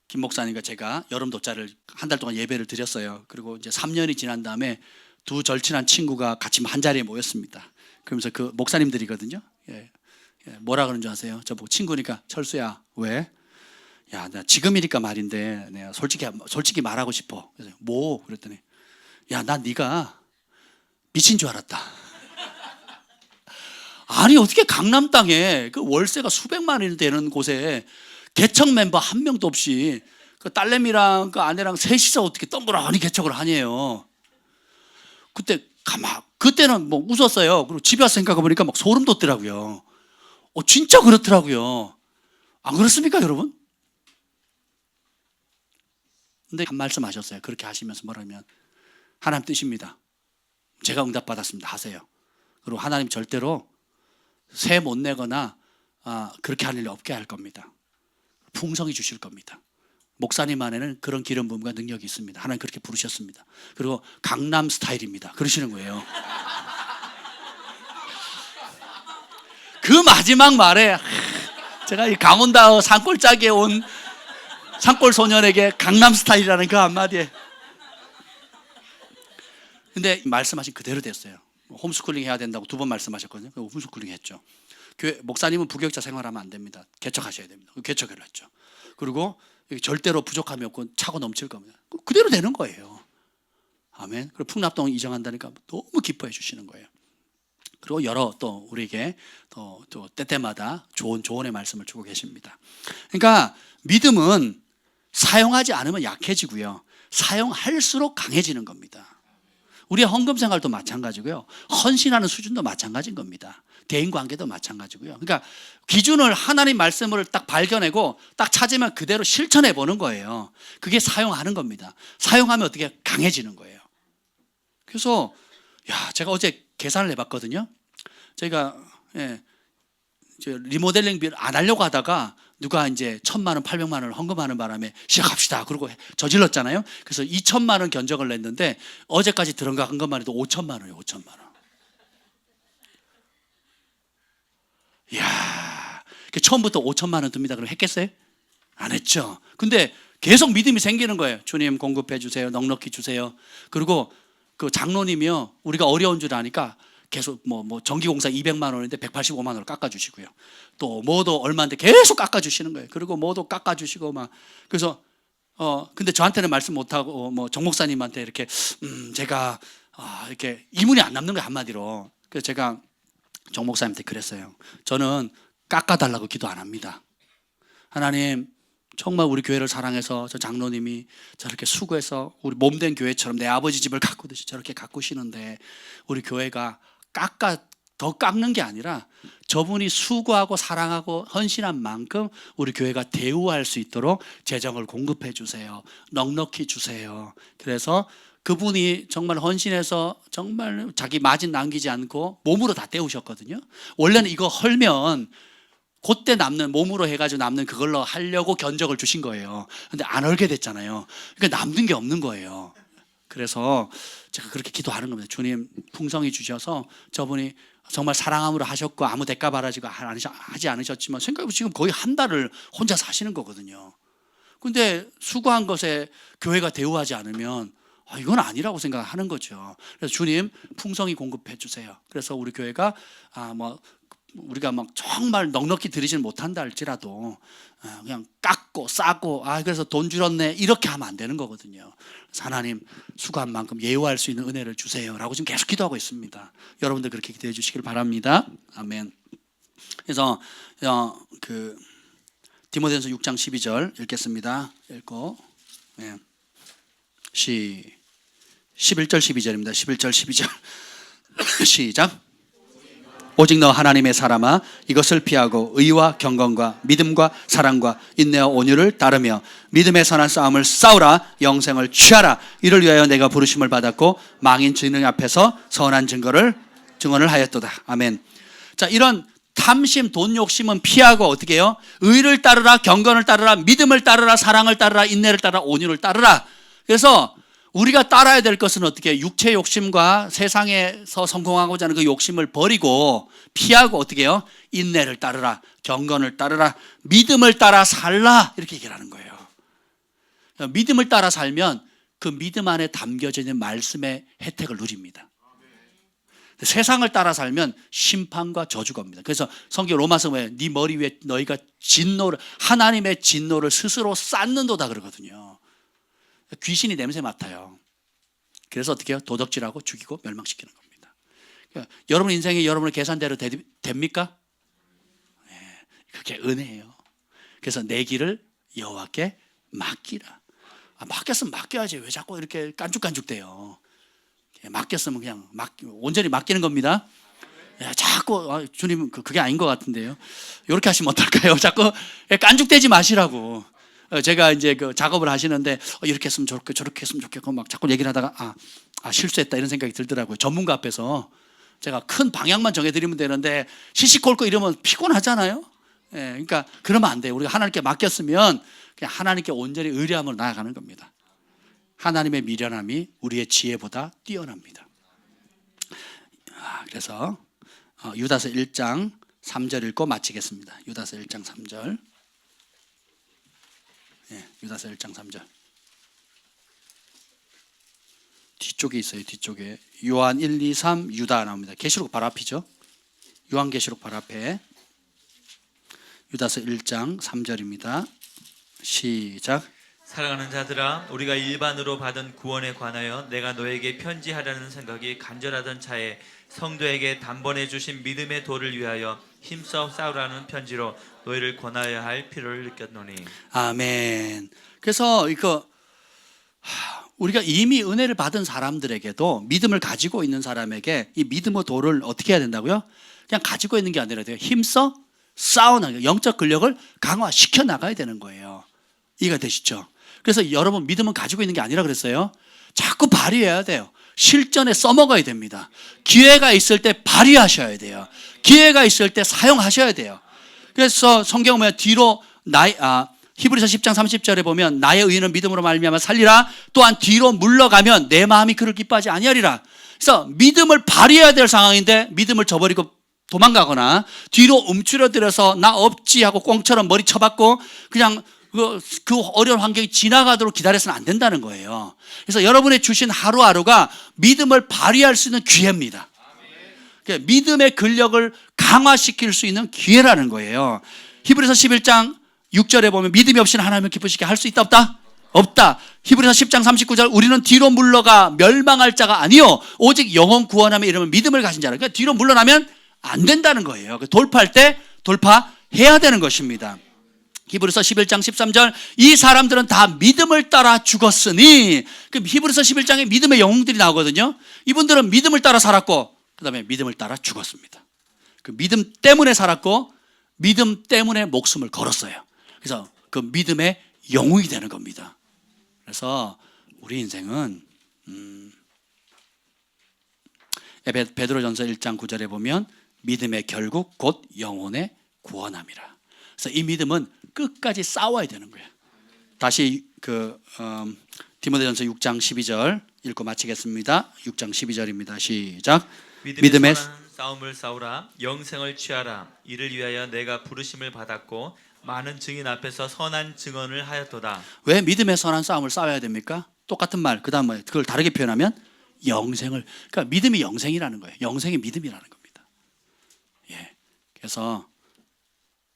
김 목사님과 제가 여름 돗자를 한 달 동안 예배를 드렸어요. 그리고 이제 3년이 지난 다음에 두 절친한 친구가 같이 한 자리에 모였습니다. 그러면서 그 목사님들이거든요. 뭐라 그러는 줄 아세요? 저보고 친구니까, 철수야, 왜? 야, 나 지금이니까 말인데 내가 솔직히 말하고 싶어. 그래서 뭐? 그랬더니, 야, 난 네가 미친 줄 알았다. 아니, 어떻게 강남 땅에 그 월세가 수백만 원이 되는 곳에 개척 멤버 한 명도 없이 그 딸내미랑 그 아내랑 셋이서 어떻게 덩그러니 개척을 하냐요. 그때는 뭐 웃었어요. 그리고 집에 와서 생각해보니까 막 소름 돋더라고요. 진짜 그렇더라고요. 안 그렇습니까, 여러분? 근데 한 말씀 하셨어요. 그렇게 하시면서 뭐라면, 하나님 뜻입니다. 제가 응답받았습니다. 하세요. 그리고 하나님 절대로 세 못 내거나 그렇게 할 일 없게 할 겁니다. 풍성히 주실 겁니다. 목사님 안에는 그런 기름 부음과 능력이 있습니다. 하나님 그렇게 부르셨습니다. 그리고 강남 스타일입니다. 그러시는 거예요. 그 마지막 말에 제가 이 강원도 산골짜기에 온 산골 소년에게 강남 스타일이라는 그 한마디에, 근데 말씀하신 그대로 됐어요. 홈스쿨링 해야 된다고 2번 말씀하셨거든요. 홈스쿨링 했죠. 교회 목사님은 부교육자 생활하면 안 됩니다. 개척하셔야 됩니다. 개척을 했죠. 그리고 절대로 부족함이 없고 차고 넘칠 겁니다. 그대로 되는 거예요. 아멘. 그리고 풍납동 이정한다니까 너무 기뻐해 주시는 거예요. 그리고 또 우리에게 또 때때마다 좋은 조언의 말씀을 주고 계십니다. 그러니까 믿음은 사용하지 않으면 약해지고요, 사용할수록 강해지는 겁니다. 우리의 헌금 생활도 마찬가지고요, 헌신하는 수준도 마찬가지인 겁니다. 대인 관계도 마찬가지고요. 그러니까 기준을 하나님 말씀을 딱 발견하고 딱 찾으면 그대로 실천해 보는 거예요. 그게 사용하는 겁니다. 사용하면 어떻게 강해지는 거예요. 그래서 제가 어제 계산을 해봤거든요. 저희가 리모델링 비를 안 하려고 하다가 누가 이제 1,000만 원, 800만 원을 헌금하는 바람에 시작합시다. 그러고 저질렀잖아요. 그래서 2천만 원 견적을 냈는데 어제까지 들어간 것만 해도 5천만 원이에요. 5천만 원. 이야, 처음부터 5천만 원 듭니다. 그럼 했겠어요? 안 했죠. 근데 계속 믿음이 생기는 거예요. 주님 공급해 주세요. 넉넉히 주세요. 그리고 그 장로님이요, 우리가 어려운 줄 아니까 계속 뭐 전기공사 200만 원인데 185만 원을 깎아주시고요. 또 뭐도 얼마인데 계속 깎아주시는 거예요. 그리고 뭐도 깎아주시고 막. 그래서 근데 저한테는 말씀 못하고 뭐 정 목사님한테 이렇게 제가 이렇게 이문이 안 남는 거예요, 한마디로. 그래서 제가 정 목사님한테 그랬어요. 저는 깎아달라고 기도 안 합니다. 하나님, 정말 우리 교회를 사랑해서 저 장로님이 저렇게 수고해서 우리 몸된 교회처럼 내 아버지 집을 가꾸듯이 저렇게 가꾸시는데 우리 교회가 더 깎는 게 아니라 저분이 수고하고 사랑하고 헌신한 만큼 우리 교회가 대우할 수 있도록 재정을 공급해 주세요. 넉넉히 주세요. 그래서 그분이 정말 헌신해서 정말 자기 마진 남기지 않고 몸으로 다 때우셨거든요. 원래는 이거 헐면 그때 남는 몸으로 해가지고 남는 그걸로 하려고 견적을 주신 거예요. 근데 안 헐게 됐잖아요. 그러니까 남는 게 없는 거예요. 그래서 제가 그렇게 기도하는 겁니다. 주님 풍성히 주셔서 저분이 정말 사랑함으로 하셨고 아무 대가 바라지고 하지 않으셨지만 생각해보면 지금 거의 한 달을 혼자 사시는 거거든요. 근데 수고한 것에 교회가 대우하지 않으면 이건 아니라고 생각하는 거죠. 그래서 주님 풍성히 공급해 주세요. 그래서 우리 교회가 우리가 막 정말 넉넉히 드리지는 못한다 할지라도 그냥 깎고 싸고 그래서 돈 줄었네 이렇게 하면 안 되는 거거든요. 그래서 하나님 수고한 만큼 예우할 수 있는 은혜를 주세요라고 지금 계속 기도하고 있습니다. 여러분들 그렇게 기도해 주시길 바랍니다. 아멘. 그래서 디모데전서 6장 12절 읽겠습니다. 읽고 11절 12절입니다. 11절 12절 시작. 오직 너 하나님의 사람아 이것을 피하고 의와 경건과 믿음과 사랑과 인내와 온유를 따르며 믿음의 선한 싸움을 싸우라. 영생을 취하라. 이를 위하여 내가 부르심을 받았고 망인 증인 앞에서 선한 증언을 하였도다. 아멘. 자, 이런 탐심, 돈 욕심은 피하고 어떻게 해요? 의를 따르라, 경건을 따르라, 믿음을 따르라, 사랑을 따르라, 인내를 따르라, 온유를 따르라. 그래서 우리가 따라야 될 것은 어떻게 해요? 육체 욕심과 세상에서 성공하고자 하는 그 욕심을 버리고 피하고 어떻게 해요? 인내를 따르라, 경건을 따르라, 믿음을 따라 살라 이렇게 얘기를 하는 거예요. 믿음을 따라 살면 그 믿음 안에 담겨져 있는 말씀의 혜택을 누립니다. 세상을 따라 살면 심판과 저주가 옵니다. 그래서 성경 로마서 보면 네 머리 위에 너희가 하나님의 진노를 스스로 쌓는도다 그러거든요. 귀신이 냄새 맡아요. 그래서 어떻게 해요? 도덕질하고 죽이고 멸망시키는 겁니다. 그러니까 여러분 인생이 여러분의 계산대로 됩니까? 네, 그게 은혜예요. 그래서 내 길을 여호와께 맡기라. 맡겼으면 맡겨야지. 왜 자꾸 이렇게 깐죽깐죽대요? 맡겼으면 그냥 온전히 맡기는 겁니다. 자꾸 주님 그게 아닌 것 같은데요. 이렇게 하시면 어떨까요? 자꾸 깐죽대지 마시라고. 제가 이제 그 작업을 하시는데 이렇게 했으면 좋겠고 저렇게 했으면 좋겠고 막 자꾸 얘기를 하다가 실수했다 이런 생각이 들더라고요. 전문가 앞에서 제가 큰 방향만 정해드리면 되는데 시시콜콜 이러면 피곤하잖아요. 그러니까 그러면 안 돼요. 우리가 하나님께 맡겼으면 그냥 하나님께 온전히 의뢰함으로 나아가는 겁니다. 하나님의 미련함이 우리의 지혜보다 뛰어납니다. 그래서 유다서 1장 3절 읽고 마치겠습니다. 유다서 1장 3절. 유다서 1장 3절. 뒤쪽에 있어요. 뒤쪽에 요한 1, 2, 3 유다 나옵니다. 계시록 바로 앞이죠. 요한계시록 바로 앞에 유다서 1장 3절입니다. 시작. 사랑하는 자들아, 우리가 일반으로 받은 구원에 관하여 내가 너에게 편지하려는 생각이 간절하던 차에 성도에게 단번에 주신 믿음의 도를 위하여 힘써 싸우라는 편지로 너희를 권하여야 할 필요를 느꼈노니. 아멘. 그래서 우리가 이미 은혜를 받은 사람들에게도 믿음을 가지고 있는 사람에게 이 믿음의 도를 어떻게 해야 된다고요? 그냥 가지고 있는 게 아니라 돼요. 힘써 싸우는 영적 근력을 강화시켜 나가야 되는 거예요. 이해가 되시죠? 그래서 여러분 믿음은 가지고 있는 게 아니라 그랬어요. 자꾸 발휘해야 돼요. 실전에 써먹어야 됩니다. 기회가 있을 때 발휘하셔야 돼요. 기회가 있을 때 사용하셔야 돼요. 그래서 성경 보면 뒤로 히브리서 10장 30절에 보면 나의 의인은 믿음으로 말미암아 살리라. 또한 뒤로 물러가면 내 마음이 그를 기뻐하지 아니하리라. 그래서 믿음을 발휘해야 될 상황인데 믿음을 저버리고 도망가거나 뒤로 움츠러들어서 나 없지 하고 꽁처럼 머리 쳐박고 그냥 그 어려운 환경이 지나가도록 기다려서는 안 된다는 거예요. 그래서 여러분의 주신 하루하루가 믿음을 발휘할 수 있는 기회입니다. 그러니까 믿음의 근력을 강화시킬 수 있는 기회라는 거예요. 히브리서 11장 6절에 보면 믿음이 없이는 하나님을 기쁘시게 할 수 있다 없다? 없다. 히브리서 10장 39절 우리는 뒤로 물러가 멸망할 자가 아니요 오직 영혼 구원함에 이르면 믿음을 가진 자라. 그러니까 뒤로 물러나면 안 된다는 거예요. 돌파할 때 돌파해야 되는 것입니다. 히브리서 11장 13절 이 사람들은 다 믿음을 따라 죽었으니 히브리서 11장에 믿음의 영웅들이 나오거든요. 이분들은 믿음을 따라 살았고 그 다음에 믿음을 따라 죽었습니다. 그 믿음 때문에 살았고 믿음 때문에 목숨을 걸었어요. 그래서 그 믿음의 영웅이 되는 겁니다. 그래서 우리 인생은 베드로전서 1장 9절에 보면 믿음의 결국 곧 영혼의 구원함이라. 그래서 이 믿음은 끝까지 싸워야 되는 거예요. 다시 디모데전서 6장 12절 읽고 마치겠습니다. 6장 12절입니다. 시작. 믿음의 선한 싸움을 싸우라. 영생을 취하라. 이를 위하여 내가 부르심을 받았고 많은 증인 앞에서 선한 증언을 하였도다. 왜 믿음의 선한 싸움을 싸워야 됩니까? 똑같은 말, 그 다음 그걸 다르게 표현하면 영생을, 그러니까 믿음이 영생이라는 거예요. 영생이 믿음이라는 겁니다. 예. 그래서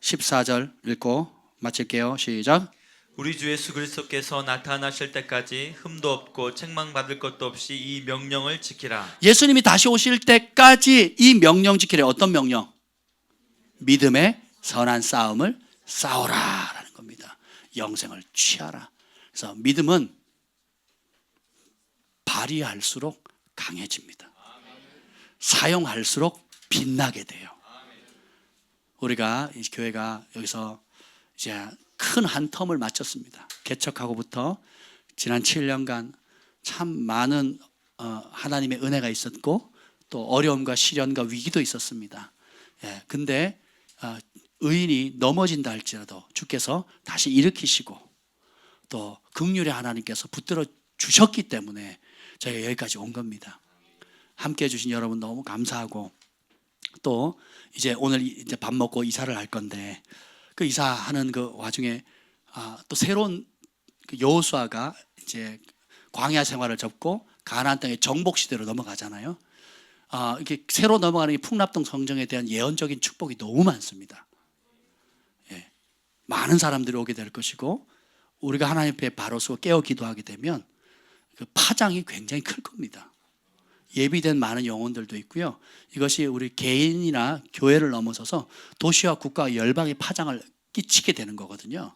14절 읽고 마칠게요. 시작. 우리 주 예수 그리스도께서 나타나실 때까지 흠도 없고 책망받을 것도 없이 이 명령을 지키라. 예수님이 다시 오실 때까지 이 명령 지키래. 어떤 명령? 믿음의 선한 싸움을 싸워라라는 겁니다. 영생을 취하라. 그래서 믿음은 발휘할수록 강해집니다. 사용할수록 빛나게 돼요. 우리가 이 교회가 여기서 이제 큰 한 텀을 마쳤습니다. 개척하고부터 지난 7년간 참 많은 하나님의 은혜가 있었고 또 어려움과 시련과 위기도 있었습니다. 예, 근데 의인이 넘어진다 할지라도 주께서 다시 일으키시고 또 긍휼의 하나님께서 붙들어 주셨기 때문에 저희가 여기까지 온 겁니다. 함께 해주신 여러분 너무 감사하고 또 이제 오늘 이제 밥 먹고 이사를 할 건데 그 이사하는 그 와중에 또 새로운 그 여호수아가 이제 광야 생활을 접고 가나안 땅의 정복 시대로 넘어가잖아요. 이렇게 새로 넘어가는 이 풍납동 성정에 대한 예언적인 축복이 너무 많습니다. 예, 많은 사람들이 오게 될 것이고 우리가 하나님 앞에 바로 서고 깨어 기도하게 되면 그 파장이 굉장히 클 겁니다. 예비된 많은 영혼들도 있고요. 이것이 우리 개인이나 교회를 넘어서서 도시와 국가 열방의 파장을 끼치게 되는 거거든요.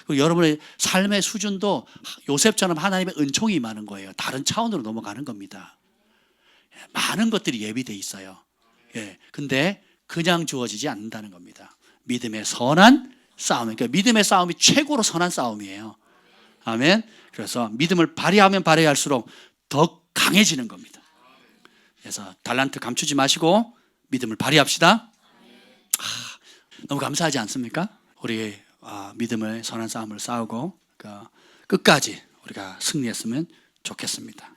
그리고 여러분의 삶의 수준도 요셉처럼 하나님의 은총이 임하는 거예요. 다른 차원으로 넘어가는 겁니다. 많은 것들이 예비돼 있어요. 예, 근데 그냥 주어지지 않는다는 겁니다. 믿음의 선한 싸움. 그러니까 믿음의 싸움이 최고로 선한 싸움이에요. 아멘. 그래서 믿음을 발휘하면 발휘할수록 더 강해지는 겁니다. 그래서 달란트 감추지 마시고 믿음을 발휘합시다. 너무 감사하지 않습니까? 우리 믿음의 선한 싸움을 싸우고 끝까지 우리가 승리했으면 좋겠습니다.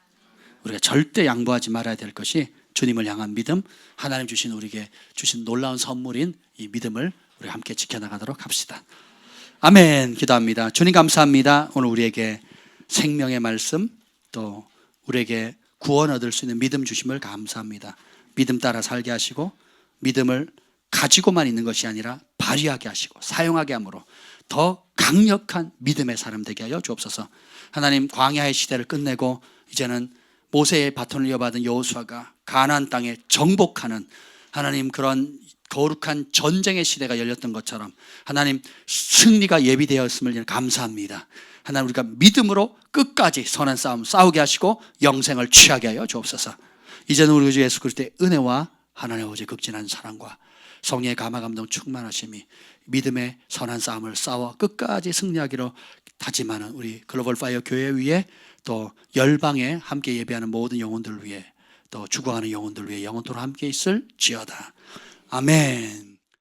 우리가 절대 양보하지 말아야 될 것이 주님을 향한 믿음, 하나님 주신 우리에게 주신 놀라운 선물인 이 믿음을 우리 함께 지켜나가도록 합시다. 아멘. 기도합니다. 주님 감사합니다. 오늘 우리에게 생명의 말씀 또 우리에게 구원 얻을 수 있는 믿음 주심을 감사합니다. 믿음 따라 살게 하시고 믿음을 가지고만 있는 것이 아니라 발휘하게 하시고 사용하게 함으로 더 강력한 믿음의 사람 되게 하여 주옵소서. 하나님 광야의 시대를 끝내고 이제는 모세의 바톤을 이어받은 여호수아가 가나안 땅에 정복하는 하나님 그런 거룩한 전쟁의 시대가 열렸던 것처럼 하나님 승리가 예비되었음을 감사합니다. 하나님 우리가 믿음으로 끝까지 선한 싸움 싸우게 하시고 영생을 취하게 하여 주옵소서. 이제는 우리 주 예수 그리스도의 은혜와 하나님의 오직 극진한 사랑과 성령의 감화 감동 충만하심이 믿음의 선한 싸움을 싸워 끝까지 승리하기로 다짐하는 우리 글로벌 파이어 교회 위에 또 열방에 함께 예배하는 모든 영혼들 위해 또 죽어가는 영혼들 위해 영원토록 함께 있을지어다. 아멘.